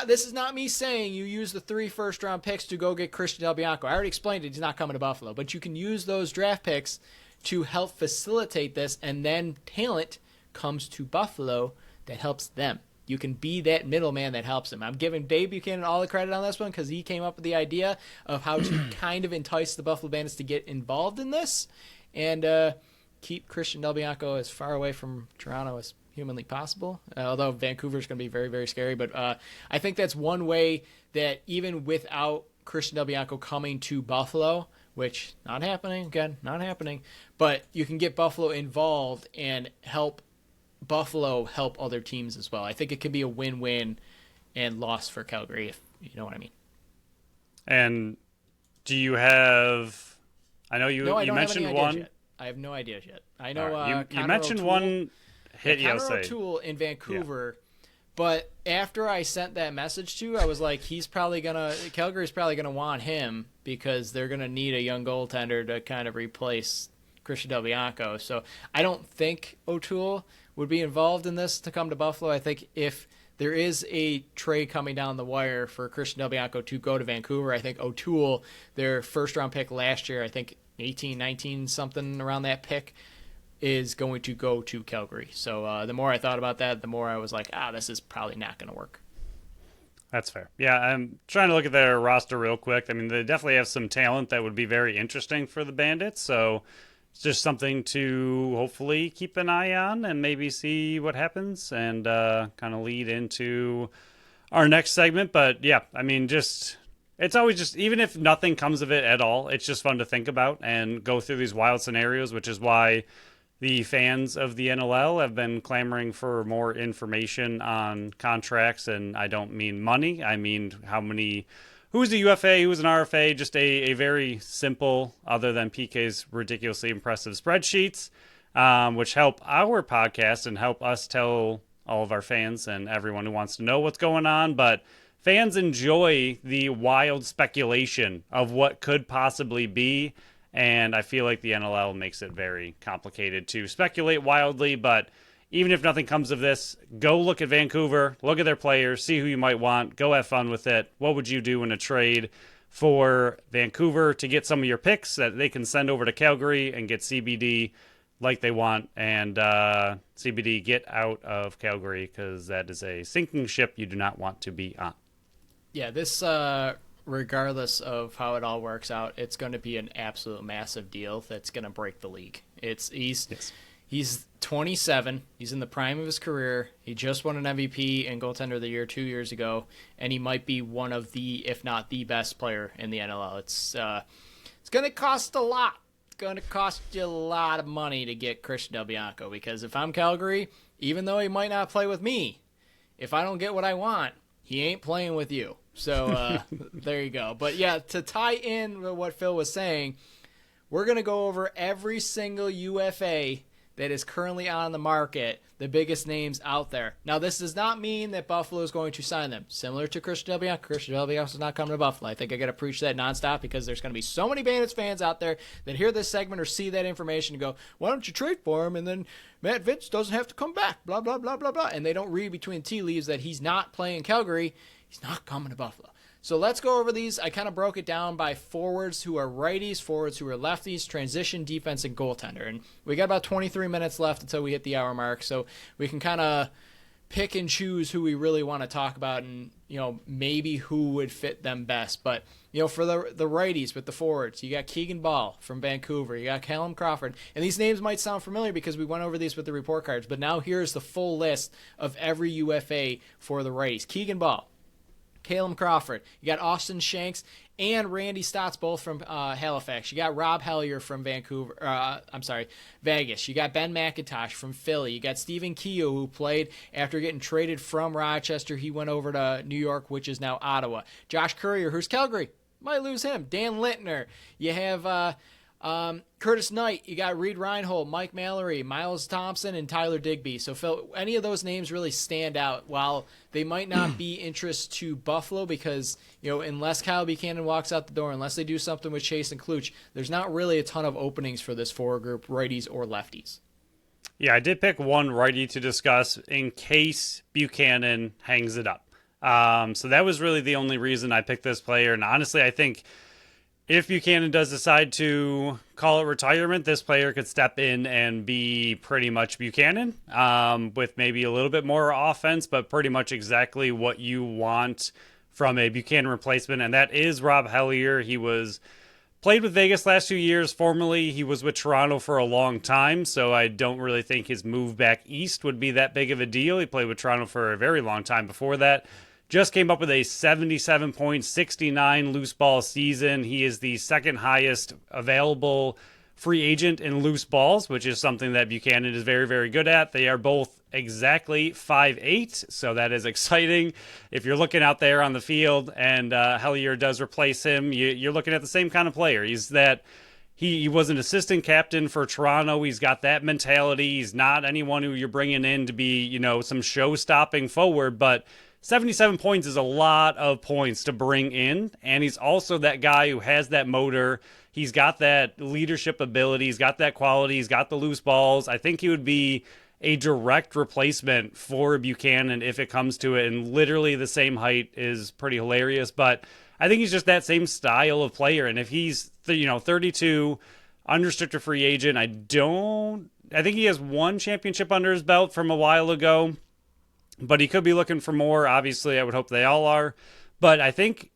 This is not me saying you use the 3 first-round picks to go get Christian Del Bianco. I already explained it. He's not coming to Buffalo. But you can use those draft picks to help facilitate this, and then talent comes to Buffalo that helps them. You can be that middleman that helps them. I'm giving Dave Buchanan all the credit on this one because he came up with the idea of how to kind of entice the Buffalo Bandits to get involved in this and keep Christian Del Bianco as far away from Toronto as humanly possible, although Vancouver's going to be very, very scary. But I think that's one way that even without Christian Del Bianco coming to Buffalo, which not happening, but you can get Buffalo involved and help Buffalo help other teams as well. I think it could be a win-win and loss for Calgary, if you know what I mean. And do you have... I know you mentioned one. Yet. I have no ideas yet. I know right. You mentioned O'Toole, one hit Connor O'Toole in Vancouver, but after I sent that message to, I was like, Calgary's probably gonna want him because they're gonna need a young goaltender to kind of replace Christian Del Bianco. So I don't think O'Toole would be involved in this to come to Buffalo. I think if there is a trade coming down the wire for Christian Del Bianco to go to Vancouver, I think O'Toole, their first-round pick last year, I think 18, 19, something around that pick, is going to go to Calgary. So the more I thought about that, the more I was like, this is probably not going to work. That's fair. Yeah, I'm trying to look at their roster real quick. I mean, they definitely have some talent that would be very interesting for the Bandits. So it's just something to hopefully keep an eye on and maybe see what happens and kind of lead into our next segment. But yeah, I mean, it's always just, even if nothing comes of it at all, it's just fun to think about and go through these wild scenarios, which is why the fans of the NLL have been clamoring for more information on contracts. And I don't mean money. I mean who's a UFA, who's an RFA, just a very simple, other than PK's ridiculously impressive spreadsheets, which help our podcast and help us tell all of our fans and everyone who wants to know what's going on. But fans enjoy the wild speculation of what could possibly be, and I feel like the NLL makes it very complicated to speculate wildly. But even if nothing comes of this, go look at Vancouver, look at their players, see who you might want, go have fun with it. What would you do in a trade for Vancouver to get some of your picks that they can send over to Calgary and get CBD like they want, and CBD get out of Calgary, because that is a sinking ship you do not want to be on. Yeah, this, regardless of how it all works out, it's going to be an absolute massive deal that's going to break the league. He's 27. He's in the prime of his career. He just won an MVP and goaltender of the year 2 years ago, and he might be one of the, if not the best player in the NLL. It's going to cost a lot. It's going to cost you a lot of money to get Christian Del Bianco, because if I'm Calgary, even though he might not play with me, if I don't get what I want, he ain't playing with you. So there you go. But yeah, to tie in with what Phil was saying, we're going to go over every single UFA that is currently on the market, the biggest names out there. Now, this does not mean that Buffalo is going to sign them. Similar to Christian Del Bianco. Christian Del Bianco is not coming to Buffalo. I think I got to preach that nonstop, because there's going to be so many Bandits fans out there that hear this segment or see that information and go, why don't you trade for him? And then Matt Vince doesn't have to come back, blah, blah, blah, blah, blah. And they don't read between the tea leaves that he's not playing Calgary. He's not coming to Buffalo. So let's go over these. I kind of broke it down by forwards who are righties, forwards who are lefties, transition, defense, and goaltender. And we got about 23 minutes left until we hit the hour mark, so we can kind of pick and choose who we really want to talk about, and maybe who would fit them best. But for the righties with the forwards, you got Keegan Ball from Vancouver, you got Callum Crawford, and these names might sound familiar because we went over these with the report cards. But now here's the full list of every UFA for the righties. Keegan Ball, Callum Crawford. You got Austin Shanks and Randy Stotts, both from Halifax. You got Rob Hellier from Vegas. You got Ben McIntosh from Philly. You got Stephen Keogh, who played after getting traded from Rochester. He went over to New York, which is now Ottawa. Josh Courier, who's Calgary. Might lose him. Dan Lintner. You have Curtis Knight. You got Reed Reinhold, Mike Mallory, Miles Thompson, and Tyler Digby. So, Phil, any of those names really stand out? While they might not be interest to Buffalo, because unless Kyle Buchanan walks out the door, unless they do something with Chase and Kluch, there's not really a ton of openings for this forward group, righties or lefties. Yeah, I did pick one righty to discuss in case Buchanan hangs it up. So that was really the only reason I picked this player. And honestly, I think if Buchanan does decide to call it retirement, this player could step in and be pretty much Buchanan, with maybe a little bit more offense, but pretty much exactly what you want from a Buchanan replacement, and that is Rob Hellier. He played with Vegas last 2 years. Formerly, he was with Toronto for a long time, so I don't really think his move back east would be that big of a deal. He played with Toronto for a very long time before that. Just came up with a 77.69 loose ball season. He is the second highest available free agent in loose balls, which is something that Buchanan is very, very good at. They are both exactly 5'8", so that is exciting. If you're looking out there on the field and Hellier does replace him, you're looking at the same kind of player. He was an assistant captain for Toronto. He's got that mentality. He's not anyone who you're bringing in to be, some show-stopping forward, but 77 points is a lot of points to bring in, and he's also that guy who has that motor. He's got that leadership ability. He's got that quality. He's got the loose balls. I think he would be a direct replacement for Buchanan if it comes to it, and literally the same height is pretty hilarious, but I think he's just that same style of player, and if he's 32, unrestricted free agent, I think he has one championship under his belt from a while ago, but he could be looking for more. Obviously, I would hope they all are. But I think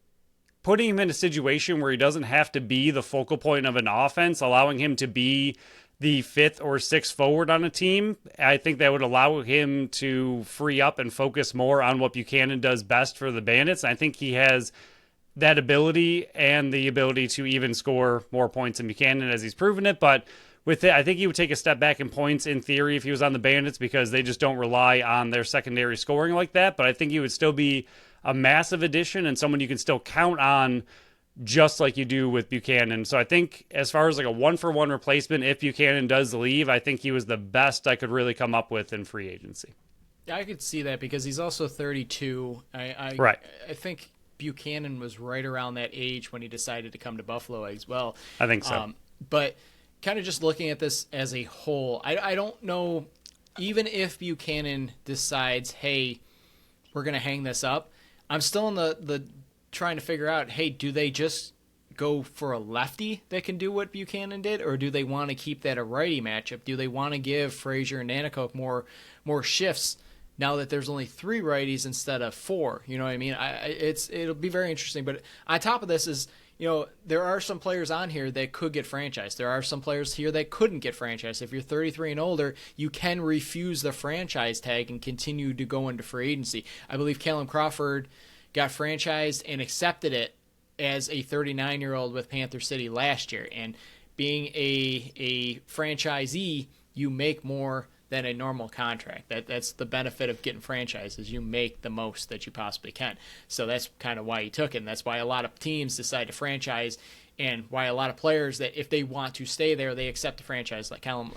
putting him in a situation where he doesn't have to be the focal point of an offense, allowing him to be the fifth or sixth forward on a team. I think that would allow him to free up and focus more on what Buchanan does best for the Bandits. I think he has that ability and the ability to even score more points than Buchanan as he's proven it. But with it, I think he would take a step back in points in theory if he was on the Bandits because they just don't rely on their secondary scoring like that. But I think he would still be a massive addition and someone you can still count on just like you do with Buchanan. So I think as far as like a 1-for-1 replacement, if Buchanan does leave, I think he was the best I could really come up with in free agency. Yeah, I could see that because he's also 32. Right. I think Buchanan was right around that age when he decided to come to Buffalo as well. I think so. But kind of just looking at this as a whole, I don't know, even if Buchanan decides, hey, we're going to hang this up, I'm still in the trying to figure out, hey, do they just go for a lefty that can do what Buchanan did, or do they want to keep that a righty matchup? Do they want to give Frazier and Nanticoke more shifts now that there's only 3 righties instead of 4? You know what I mean? It'll be very interesting. But on top of this is, there are some players on here that could get franchised. There are some players here that couldn't get franchised. If you're 33 and older, you can refuse the franchise tag and continue to go into free agency. I believe Callum Crawford got franchised and accepted it as a 39-year-old with Panther City last year. And being a franchisee, you make more than a normal contract. That's the benefit of getting franchised, is you make the most that you possibly can. So that's kind of why he took it, and that's why a lot of teams decide to franchise, and why a lot of players that if they want to stay there, they accept the franchise, kind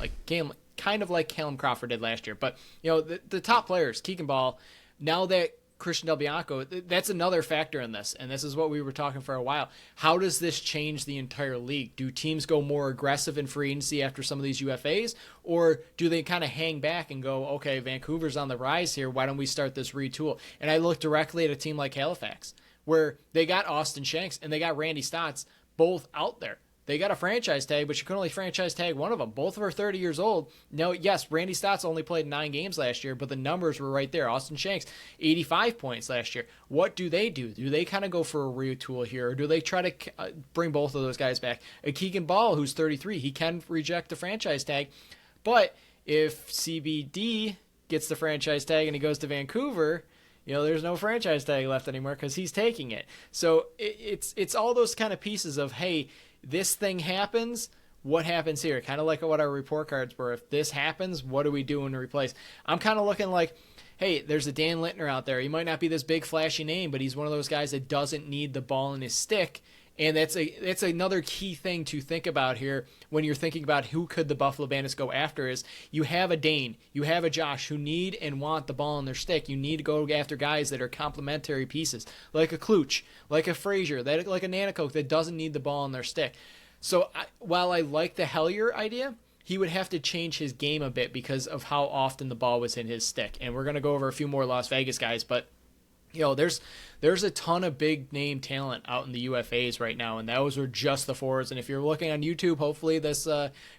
of like Callum Crawford did last year. But the top players, Keegan Ball, now that Christian Del Bianco, that's another factor in this, and this is what we were talking for a while. How does this change the entire league? Do teams go more aggressive in free agency after some of these UFAs, or do they kind of hang back and go, okay, Vancouver's on the rise here, why don't we start this retool? And I look directly at a team like Halifax, where they got Austin Shanks and they got Randy Stotts both out there. They got a franchise tag, but you can only franchise tag one of them. Both of them are 30 years old. Now, yes, Randy Stotts only played 9 games last year, but the numbers were right there. Austin Shanks, 85 points last year. What do? Do they kind of go for a retool here, or do they try to bring both of those guys back? A Keegan Ball, who's 33, he can reject the franchise tag, but if CBD gets the franchise tag and he goes to Vancouver, there's no franchise tag left anymore because he's taking it. So it's all those kind of pieces of, hey, this thing happens, what happens here? Kind of like what our report cards were. If this happens, what are we doing to replace? I'm kind of looking like, hey, there's a Dan Littner out there. He might not be this big flashy name, but he's one of those guys that doesn't need the ball in his stick. And that's another key thing to think about here when you're thinking about who could the Buffalo Bandits go after is you have a Dane, you have a Josh who need and want the ball in their stick. You need to go after guys that are complementary pieces, like a Kluch, like a Frazier, like a Nanticoke that doesn't need the ball in their stick. So while I like the Hellier idea, he would have to change his game a bit because of how often the ball was in his stick. And we're going to go over a few more Las Vegas guys, but there's a ton of big name talent out in the UFAs right now, and those are just the forwards. And if you're looking on YouTube, hopefully this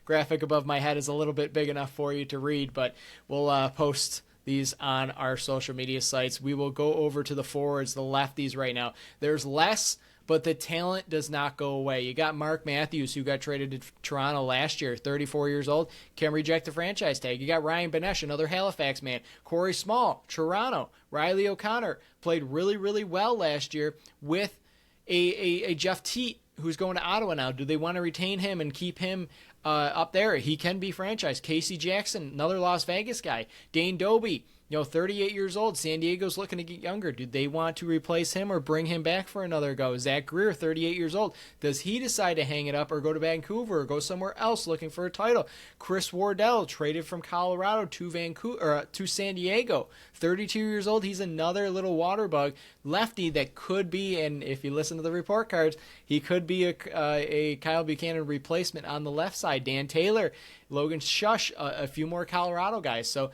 graphic above my head is a little bit big enough for you to read, but we'll post these on our social media sites. We will go over to the forwards, the lefties right now. There's less, but the talent does not go away. You got Mark Matthews, who got traded to Toronto last year, 34 years old, can reject the franchise tag. You got Ryan Benesh, another Halifax man. Corey Small, Toronto. Riley O'Connor played really, really well last year with a Jeff Teat, who's going to Ottawa now. Do they want to retain him and keep him up there? He can be franchised. Casey Jackson, another Las Vegas guy. Dane Doby, 38 years old. San Diego's looking to get younger. Do they want to replace him or bring him back for another go? Zach Greer, 38 years old. Does he decide to hang it up or go to Vancouver or go somewhere else looking for a title? Chris Wardell, traded from Colorado to San Diego. 32 years old. He's another little water bug lefty that could be, and if you listen to the report cards, he could be a Kyle Buchanan replacement on the left side. Dan Taylor, Logan Shush, a few more Colorado guys. So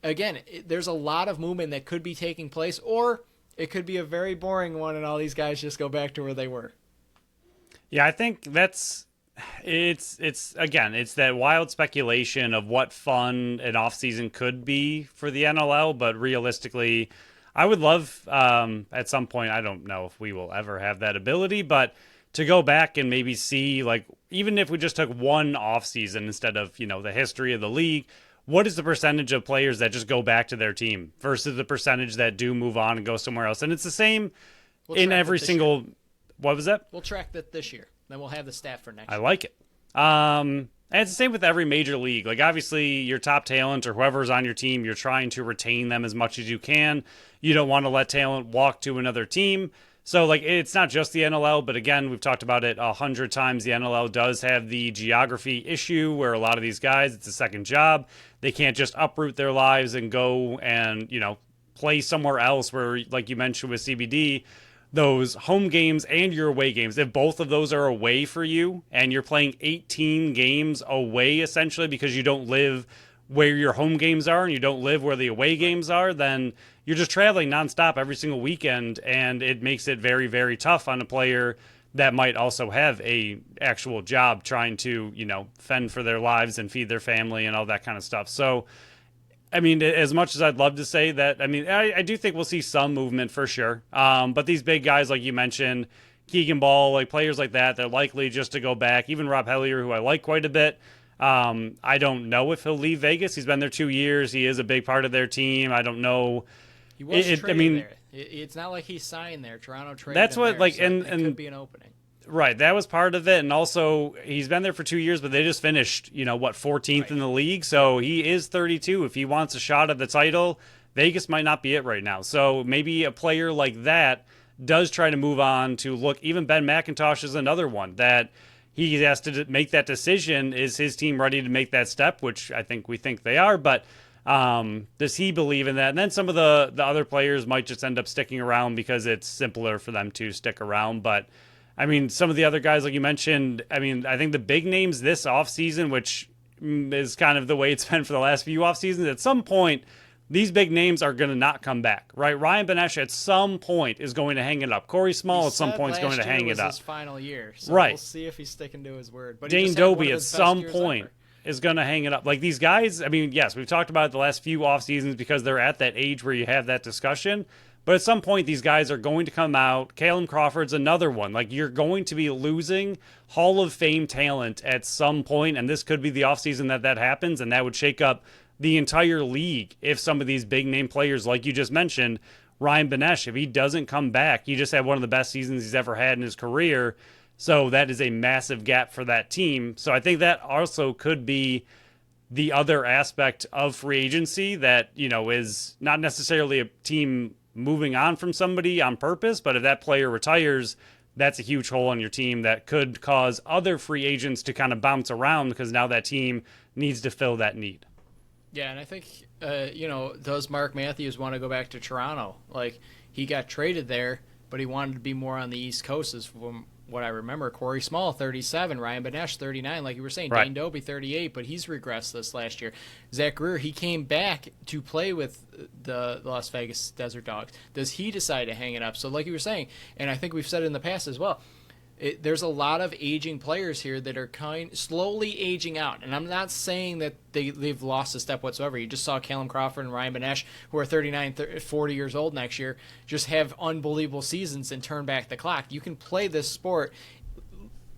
again, there's a lot of movement that could be taking place, or it could be a very boring one and all these guys just go back to where they were. Yeah, I think it's that wild speculation of what fun an offseason could be for the NLL, but realistically, I would love at some point, I don't know if we will ever have that ability, but to go back and maybe see, like, even if we just took one offseason instead of, the history of the league, what is the percentage of players that just go back to their team versus the percentage that do move on and go somewhere else? And it's the same in every single year. What was that? We'll track that this year. Then we'll have the stat for next year. I like it. And it's the same with every major league. Like, obviously, your top talent or whoever's on your team, you're trying to retain them as much as you can. You don't want to let talent walk to another team. So, like, it's not just the NLL, but again, we've talked about it 100 times. The NLL does have the geography issue where a lot of these guys, it's a second job. They can't just uproot their lives and go and, play somewhere else where, like you mentioned with CBD, those home games and your away games, if both of those are away for you and you're playing 18 games away essentially because you don't live where your home games are and you don't live where the away games are, then you're just traveling nonstop every single weekend, and it makes it very, very tough on a player that might also have a actual job trying to, fend for their lives and feed their family and all that kind of stuff. So, I mean, as much as I'd love to say that, I do think we'll see some movement for sure. But these big guys, like you mentioned, Keegan Ball, like players like that, they're likely just to go back. Even Rob Hellier, who I like quite a bit. I don't know if he'll leave Vegas. He's been there 2 years. He is a big part of their team. I don't know. He was traded there. It's not like he signed there. Toronto traded that's him what there, like so and it could be an opening. Right, that was part of it, and also he's been there for 2 years, but they just finished 14th in the league, so he is 32. If he wants a shot at the title, Vegas might not be it right now. So maybe a player like that does try to move on to look. Even Ben McIntosh is another one that he has to make that decision. Is his team ready to make that step? Which we think they are, but does he believe in that? And then some of the other players might just end up sticking around because it's simpler for them to stick around. But some of the other guys, like you mentioned, I think the big names this offseason, which is kind of the way it's been for the last few off seasons, at some point, these big names are going to not come back, right? Ryan Benesh at some point is going to hang it up. Corey Small at some point is going to hang it up. His final year, so right. We'll see if he's sticking to his word. But Dane Dobie at some point is going to hang it up. Like these guys, yes, we've talked about it the last few off seasons because they're at that age where you have that discussion. But at some point, these guys are going to come out. Callum Crawford's another one. Like, you're going to be losing Hall of Fame talent at some point, and this could be the offseason that happens, and that would shake up the entire league if some of these big-name players, like you just mentioned, Ryan Benesh, if he doesn't come back, he just had one of the best seasons he's ever had in his career. So that is a massive gap for that team. So I think that also could be the other aspect of free agency that, is not necessarily a team moving on from somebody on purpose, but if that player retires, that's a huge hole on your team that could cause other free agents to kind of bounce around because now that team needs to fill that need. Yeah, and I think, does Mark Matthews want to go back to Toronto? Like, he got traded there, but he wanted to be more on the East Coast, is from what I remember. Corey Small, 37. Ryan Benesh, 39. Like you were saying, right. Dane Dobie, 38, but he's regressed this last year. Zach Greer, he came back to play with the Las Vegas Desert Dogs. Does he decide to hang it up? So like you were saying, and I think we've said it in the past as well, there's a lot of aging players here that are slowly aging out. And I'm not saying that they've lost a step whatsoever. You just saw Callum Crawford and Ryan Benesh, who are 39, 40 years old next year, just have unbelievable seasons and turn back the clock. You can play this sport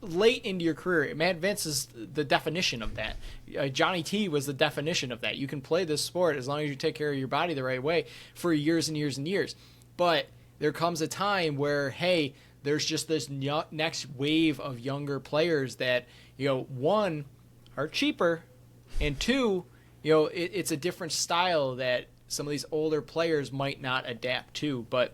late into your career. Matt Vince is the definition of that. Johnny T was the definition of that. You can play this sport as long as you take care of your body the right way for years and years and years. But there comes a time where, hey, there's just this next wave of younger players that, one, are cheaper, and two, it's a different style that some of these older players might not adapt to. But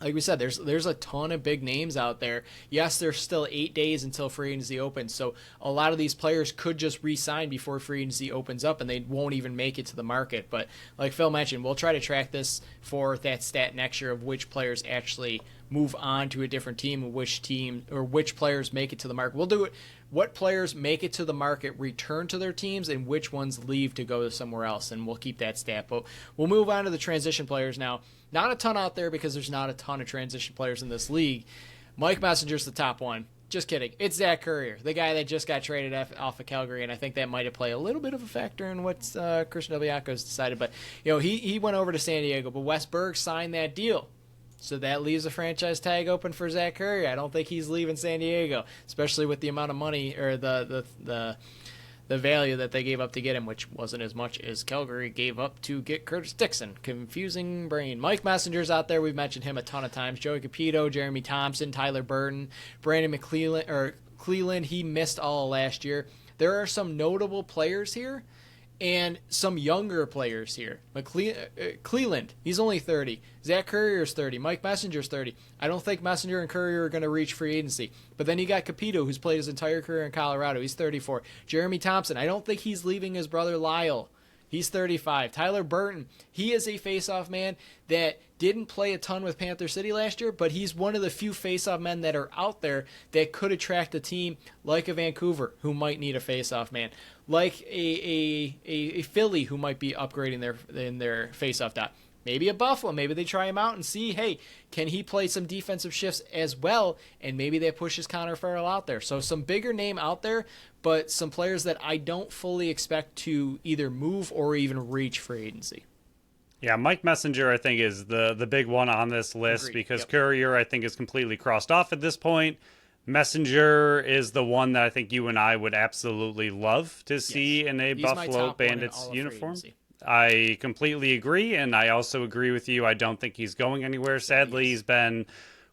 like we said, there's a ton of big names out there. Yes, there's still 8 days until free agency opens, so a lot of these players could just re-sign before free agency opens up, and they won't even make it to the market. But like Phil mentioned, we'll try to track this for that stat next year of which players actually move on to a different team, and which players make it to the market. We'll do it. What players make it to the market, return to their teams, and which ones leave to go to somewhere else, and we'll keep that stat. But we'll move on to the transition players now. Not a ton out there because there's not a ton of transition players in this league. Mike Messenger's the top one. Just kidding. It's Zach Currier, the guy that just got traded off of Calgary, and I think that might have played a little bit of a factor in what Christian Bianco's decided. But he went over to San Diego, but Wes Berg signed that deal. So that leaves a franchise tag open for Zach Curry. I don't think he's leaving San Diego, especially with the amount of money or the value that they gave up to get him, which wasn't as much as Calgary gave up to get Curtis Dixon. Confusing brain. Mike Messenger's out there. We've mentioned him a ton of times. Joey Capito, Jeremy Thompson, Tyler Burton, Brandon Cleveland. He missed all last year. There are some notable players here and some younger players here. Cleveland, he's only 30. Zach Currier's 30. Mike Messenger's 30. I don't think Messenger and Currier are going to reach free agency. But then you got Capito, who's played his entire career in Colorado. He's 34. Jeremy Thompson, I don't think he's leaving his brother Lyle. He's 35. Tyler Burton, he is a face-off man that didn't play a ton with Panther City last year, but he's one of the few face-off men that are out there that could attract a team like a Vancouver, who might need a face-off man, like a Philly, who might be upgrading their face-off dot. Maybe a Buffalo. Maybe they try him out and see, hey, can he play some defensive shifts as well? And maybe they pushes Connor Farrell out there. So some bigger name out there, but some players that I don't fully expect to either move or even reach free agency. Yeah, Mike Messenger, I think, is the big one on this list. Agreed. Because yep. Courier, I think, is completely crossed off at this point. Messenger is the one that I think you and I would absolutely love to see in a Buffalo Bandits uniform. I completely agree, and I also agree with you. I don't think he's going anywhere. Sadly, he's been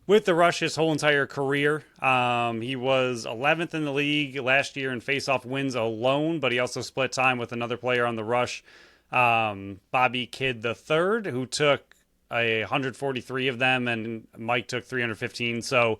with the Rush his whole entire career. He was 11th in the league last year in faceoff wins alone, but he also split time with another player on the Rush, Bobby Kidd III, who took 143 of them, and Mike took 315. So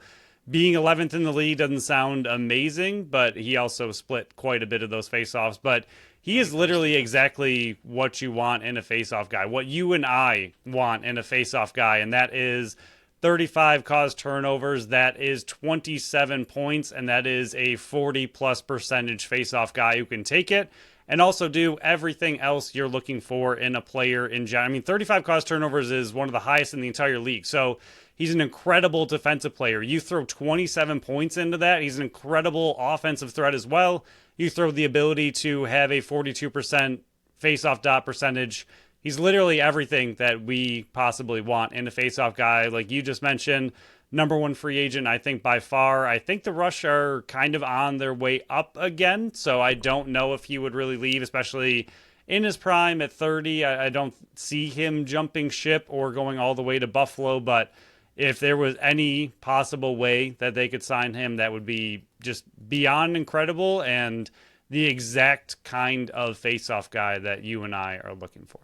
being 11th in the league doesn't sound amazing, but he also split quite a bit of those faceoffs. But he is literally exactly what you want in a faceoff guy, what you and I want in a faceoff guy, and that is 35 caused turnovers, that is 27 points, and that is a 40-plus percentage faceoff guy who can take it and also do everything else you're looking for in a player in general. I mean, 35 caused turnovers is one of the highest in the entire league, so he's an incredible defensive player. You throw 27 points into that, he's an incredible offensive threat as well. You throw the ability to have a 42% face-off dot percentage. He's literally everything that we possibly want in a face-off guy. Like you just mentioned, number one free agent, I think, by far. I think the Rush are kind of on their way up again, so I don't know if he would really leave, especially in his prime at 30. I don't see him jumping ship or going all the way to Buffalo, but if there was any possible way that they could sign him, that would be just beyond incredible and the exact kind of face-off guy that you and I are looking for.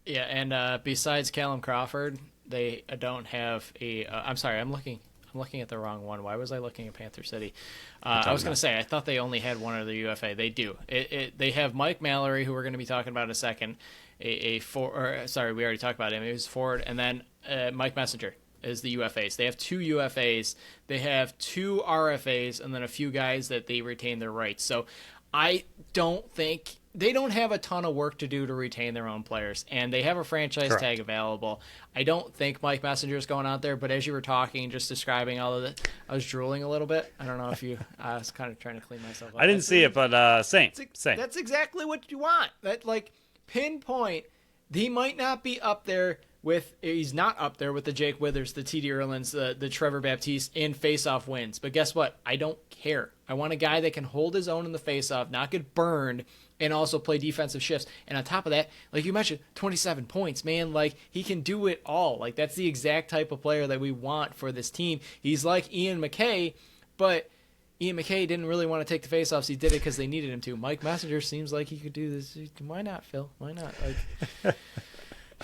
Yeah, and besides Callum Crawford, they don't have a. I'm sorry, I'm looking at the wrong one. Why was I looking at Panther City? I was going to say I thought they only had one other UFA. They do. They have Mike Mallory, who we're going to be talking about in a second. We already talked about him. He was forward, and then Mike Messenger is the UFAs. They have two UFAs. They have two RFAs, and then a few guys that they retain their rights. So I don't think they don't have a ton of work to do to retain their own players, and they have a franchise Correct. tag available. I don't think Mike Messenger is going out there, but as you were talking, just describing all of it, I was drooling a little bit. I don't know if you. I was kind of trying to clean myself up. I didn't see it, but same. That's exactly what you want. That pinpoint. He might not be up there he's not up there with the Jake Withers, the T.D. Erlins, the Trevor Baptiste in face-off wins. But guess what? I don't care. I want a guy that can hold his own in the face-off, not get burned, and also play defensive shifts. And on top of that, like you mentioned, 27 points, man. Like, he can do it all. Like, that's the exact type of player that we want for this team. He's like Ian McKay, but Ian McKay didn't really want to take the face-offs. He did it because they needed him to. Mike Messenger seems like he could do this. Why not, Phil? Why not? Like,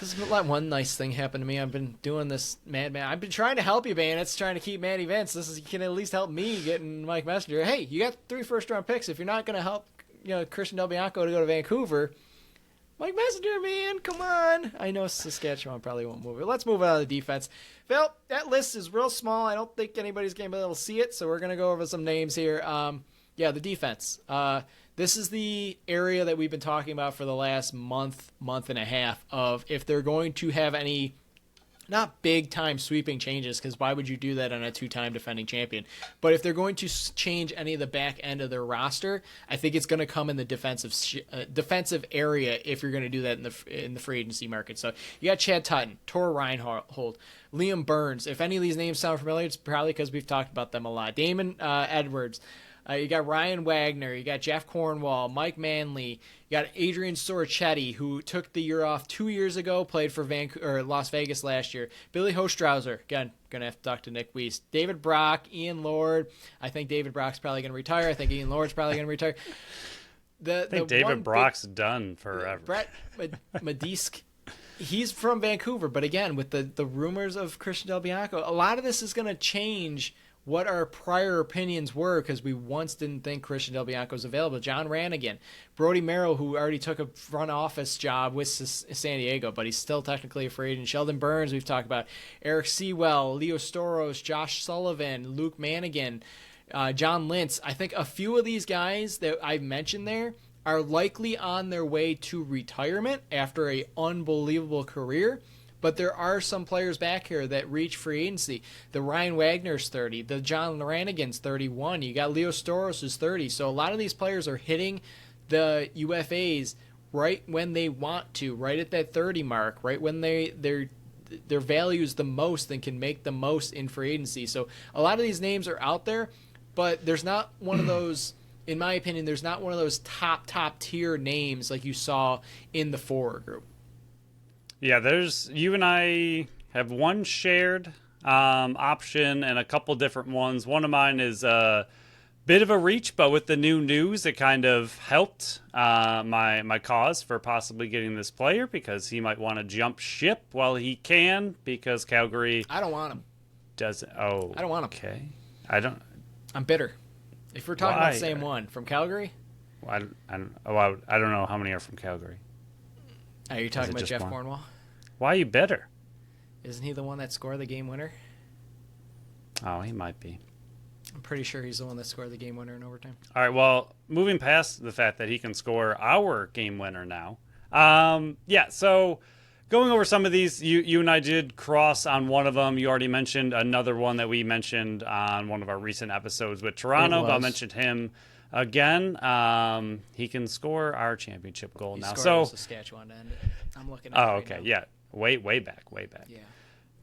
just let one nice thing happen to me. I've been doing this, madman. I've been trying to help you, Bandits, trying to keep mad events. You can at least help me getting Mike Messenger. Hey, you got 3 first-round picks. If you're not going to help, Christian Del Bianco to go to Vancouver, Mike Messenger, man, come on. I know Saskatchewan probably won't move it. Let's move out of the defense. Phil, that list is real small. I don't think anybody's going to be able to see it, so we're going to go over some names here. The defense. This is the area that we've been talking about for the last month and a half of if they're going to have any not big time sweeping changes, because why would you do that on a 2-time defending champion? But if they're going to change any of the back end of their roster, I think it's going to come in the defensive area if you're going to do that in the free agency market. So you got Chad Tutton, Tor Reinhold, Liam Burns. If any of these names sound familiar, it's probably because we've talked about them a lot. Damon Edwards. You got Ryan Wagner. You got Jeff Cornwall, Mike Manley. You got Adrian Sorichetti, who took the year off 2 years ago, played for Las Vegas last year. Billy Hostrauser. Again, going to have to talk to Nick Weiss. David Brock, Ian Lord. I think David Brock's probably going to retire. I think Ian Lord's probably going to retire. I think David Brock's done forever. Brett Madisk. He's from Vancouver, but again, with the rumors of Christian Del Bianco, a lot of this is going to change what our prior opinions were, because we once didn't think Christian Del Bianco was available. John Rannigan, Brody Merrill, who already took a front office job with San Diego, but he's still technically a free agent. Sheldon Burns, we've talked about. Eric Sewell, Leo Storos, Josh Sullivan, Luke Manigan, John Lintz. I think a few of these guys that I've mentioned there are likely on their way to retirement after a unbelievable career. But there are some players back here that reach free agency. The Ryan Wagner's 30. The John Rannigan's 31. You got Leo Storos who's 30. So a lot of these players are hitting the UFAs right when they want to, right at that 30 mark, right when their value is the most and can make the most in free agency. So a lot of these names are out there, but there's not one of those, in my opinion, there's not one of those top tier names like you saw in the forward group. Yeah, you and I have one shared option and a couple different ones. One of mine is a bit of a reach, but with the new news, it kind of helped my cause for possibly getting this player, because he might want to jump ship while he can, because Calgary... I don't want him. I don't want him. Okay. I'm bitter. If we're talking about the same one. From Calgary? I don't know how many are from Calgary. Are you talking about Jeff Cornwall? Why are you bitter? Isn't he the one that scored the game winner? Oh, he might be. I'm pretty sure he's the one that scored the game winner in overtime. All right, well, moving past the fact that he can score our game winner now. So going over some of these, you and I did cross on one of them. You already mentioned another one that we mentioned on one of our recent episodes with Toronto, but I mentioned him again. He can score our championship goal now. So Saskatchewan to end it. I'm looking at it right now. Yeah. Way back. Yeah.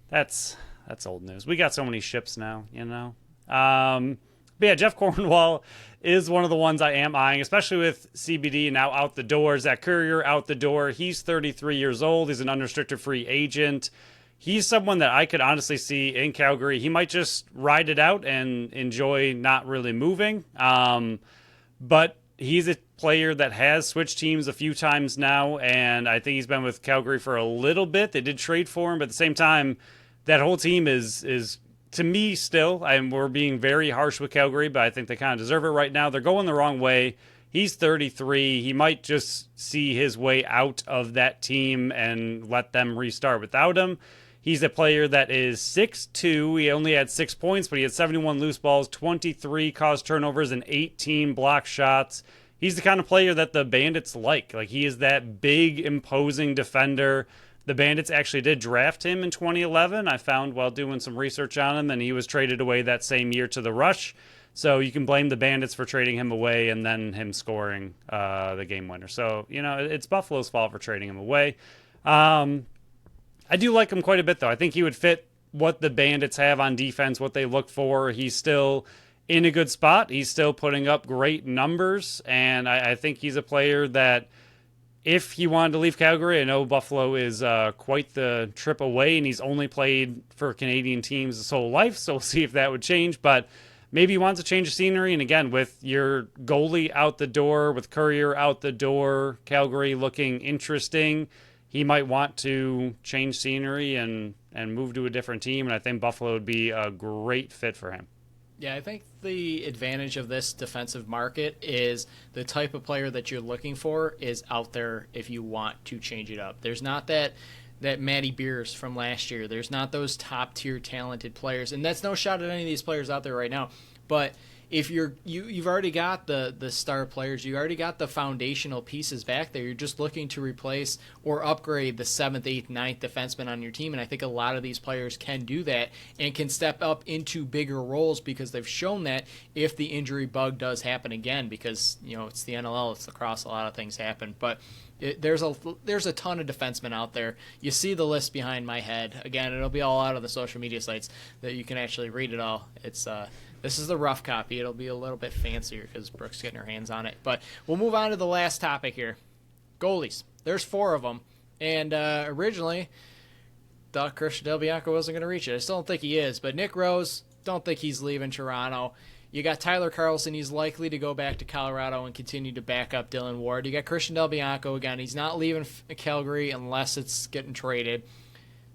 That's old news. We got so many ships now, you know. But yeah, Jeff Cornwall is one of the ones I am eyeing, especially with CBD now out the door. Zach Currier out the door. He's 33 years old. He's an unrestricted free agent. He's someone that I could honestly see in Calgary. He might just ride it out and enjoy not really moving. But he's a player that has switched teams a few times now, and I think he's been with Calgary for a little bit. They did trade for him, but at the same time, that whole team is to me still, and we're being very harsh with Calgary, but I think they kind of deserve it right now. They're going the wrong way. He's 33. He might just see his way out of that team and let them restart without him. He's a player that is 6'2". He only had 6 points, but he had 71 loose balls, 23 caused turnovers, and 18 block shots. He's the kind of player that the Bandits like. Like, he is that big, imposing defender. The Bandits actually did draft him in 2011. I found while doing some research on him, and he was traded away that same year to the Rush. So you can blame the Bandits for trading him away and then him scoring the game winner. So, you know, it's Buffalo's fault for trading him away. I do like him quite a bit, though. I think he would fit what the Bandits have on defense, what they look for. He's still in a good spot. He's still putting up great numbers, and I think he's a player that if he wanted to leave Calgary, I know Buffalo is quite the trip away, and he's only played for Canadian teams his whole life, so we'll see if that would change. But maybe he wants to change the scenery, and again, with your goalie out the door, with Courier out the door, Calgary looking interesting, he might want to change scenery and move to a different team, and I think Buffalo would be a great fit for him. Yeah, I think the advantage of this defensive market is the type of player that you're looking for is out there if you want to change it up. There's not that Matty Beers from last year. There's not those top-tier talented players, and that's no shot at any of these players out there right now. But if you've already got the star players, you already got the foundational pieces back there. You're just looking to replace or upgrade the 7th, 8th, ninth defenseman on your team, and I think a lot of these players can do that and can step up into bigger roles because they've shown that if the injury bug does happen again, because it's the NLL, it's lacrosse, a lot of things happen, but there's a ton of defensemen out there. You see the list behind my head. Again, it'll be all out of the social media sites that you can actually read it all. It's this is the rough copy. It'll be a little bit fancier because Brooke's getting her hands on it. But we'll move on to the last topic here. Goalies. There's 4 of them. And originally, thought Christian Del Bianco wasn't going to reach it. I still don't think he is. But Nick Rose, don't think he's leaving Toronto. You got Tyler Carlson. He's likely to go back to Colorado and continue to back up Dylan Ward. You got Christian Del Bianco again. He's not leaving Calgary unless it's getting traded.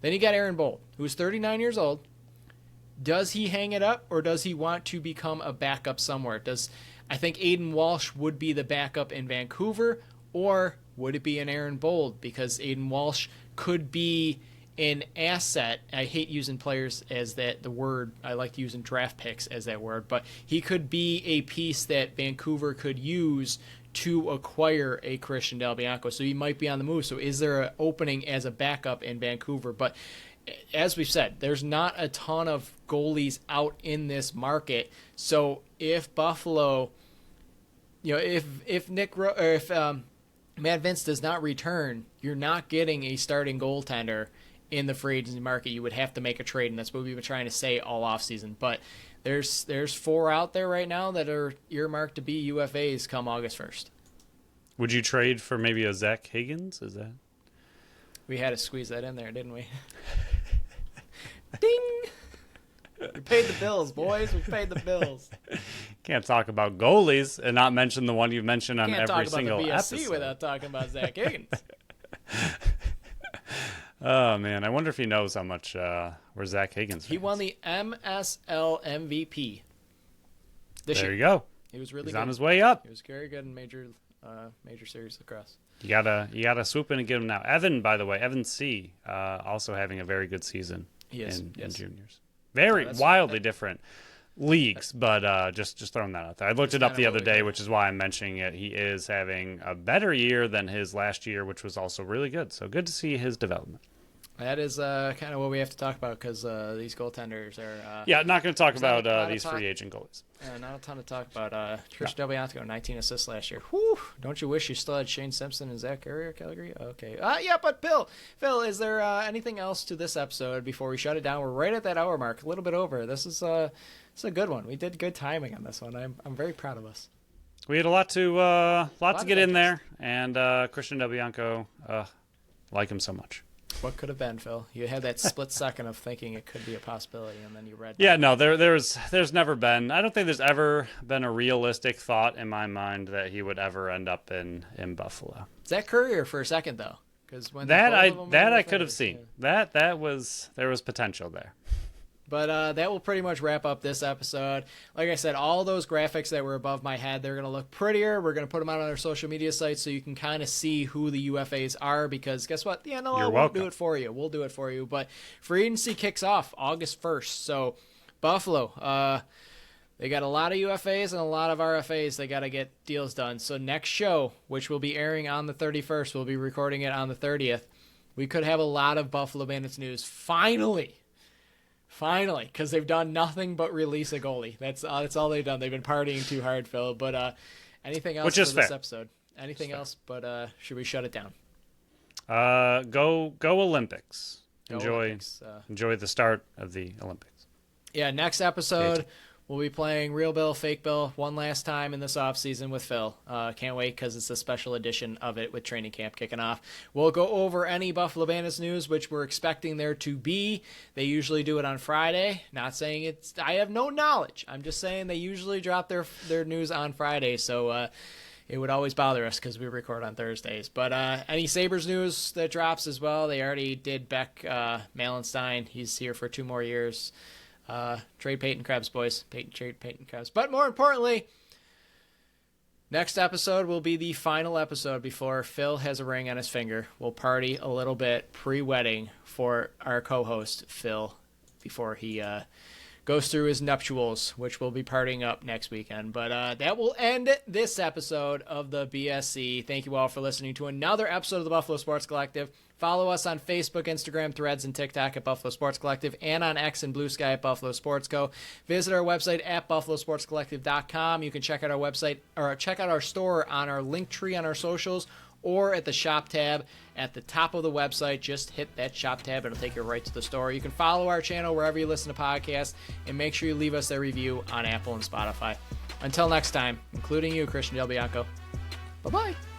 Then you got Aaron Bolt, who's 39 years old. Does he hang it up, or does he want to become a backup somewhere? I think Aiden Walsh would be the backup in Vancouver, or would it be an Aaron Bold? Because Aiden Walsh could be an asset. I hate using players as the word. I like using draft picks as that word, but he could be a piece that Vancouver could use to acquire a Christian Del Bianco. So he might be on the move. So is there an opening as a backup in Vancouver? But as we've said, there's not a ton of goalies out in this market. So if Buffalo, if Matt Vince does not return, you're not getting a starting goaltender in the free agency market. You would have to make a trade, and that's what we've been trying to say all offseason. But there's 4 out there right now that are earmarked to be UFAs come August 1st. Would you trade for maybe a Zach Higgins? Is that? We had to squeeze that in there, didn't we? Ding! We paid the bills, boys. We paid the bills. Can't talk about goalies and not mention the one you've mentioned on every single episode. Can't talk about the BSC without talking about Zach Higgins. Oh, man. I wonder if he knows how much where Zach Higgins He won the MSL MVP this year. There you go. He was really He's good. on his way up. He was very good in major series lacrosse. You gotta swoop in and get him now. Evan, by the way, Evan C. Also having a very good season in juniors. Very wildly different leagues, but just throwing that out there. I looked it up the other day, which is why I'm mentioning it. He is having a better year than his last year, which was also really good. So good to see his development. That is kind of what we have to talk about because these goaltenders are... not going to talk about these free agent goalies. Not a ton to talk about. Christian Del Bianco, 19 assists last year. Whew, don't you wish you still had Shane Simpson and Zach Carrier at Calgary? Okay. But Phil, is there anything else to this episode before we shut it down? We're right at that hour mark, a little bit over. This is a good one. We did good timing on this one. I'm very proud of us. We had a lot to get in there, and Christian Del Bianco, like him so much. What could have been, Phil? You had that split second of thinking it could be a possibility, and then you read. Yeah, no, there's never been. I don't think there's ever been a realistic thought in my mind that he would ever end up in Buffalo. Zach Courier for a second though, because when I could have seen there was potential there. But that will pretty much wrap up this episode. Like I said, all those graphics that were above my head, they're going to look prettier. We're going to put them out on our social media sites so you can kind of see who the UFAs are because guess what? The NLL won't do it for you. We'll do it for you. But free agency kicks off August 1st. So Buffalo, they got a lot of UFAs and a lot of RFAs. They got to get deals done. So next show, which will be airing on the 31st, we'll be recording it on the 30th. We could have a lot of Buffalo Bandits news. Finally, because they've done nothing but release a goalie. That's all they've done. They've been partying too hard, Phil. But anything else for this episode? Anything else? But should we shut it down? Go Olympics. Enjoy the start of the Olympics. Yeah, next episode we'll be playing Real Bill, Fake Bill one last time in this offseason with Phil. Can't wait because it's a special edition of it with training camp kicking off. We'll go over any Buffalo Bandits news, which we're expecting there to be. They usually do it on Friday. Not saying I have no knowledge. I'm just saying they usually drop their news on Friday, so it would always bother us because we record on Thursdays. But any Sabres news that drops as well, they already did Beck Malenstein. He's here for 2 more years. Trade Peyton Krebs, boys. Trade Peyton Krebs. But more importantly, next episode will be the final episode before Phil has a ring on his finger. We'll party a little bit pre-wedding for our co-host, Phil, before he goes through his nuptials, which we'll be partying up next weekend. But that will end this episode of the BSC. Thank you all for listening to another episode of the Buffalo Sports Collective. Follow us on Facebook, Instagram, Threads, and TikTok at Buffalo Sports Collective, and on X and Blue Sky at Buffalo Sports Co. Visit our website at buffalosportscollective.com. You can check out our website or check out our store on our link tree on our socials, or at the shop tab at the top of the website. Just hit that shop tab. It'll take you right to the store. You can follow our channel wherever you listen to podcasts, and make sure you leave us a review on Apple and Spotify. Until next time, including you, Christian Del Bianco. Bye-bye.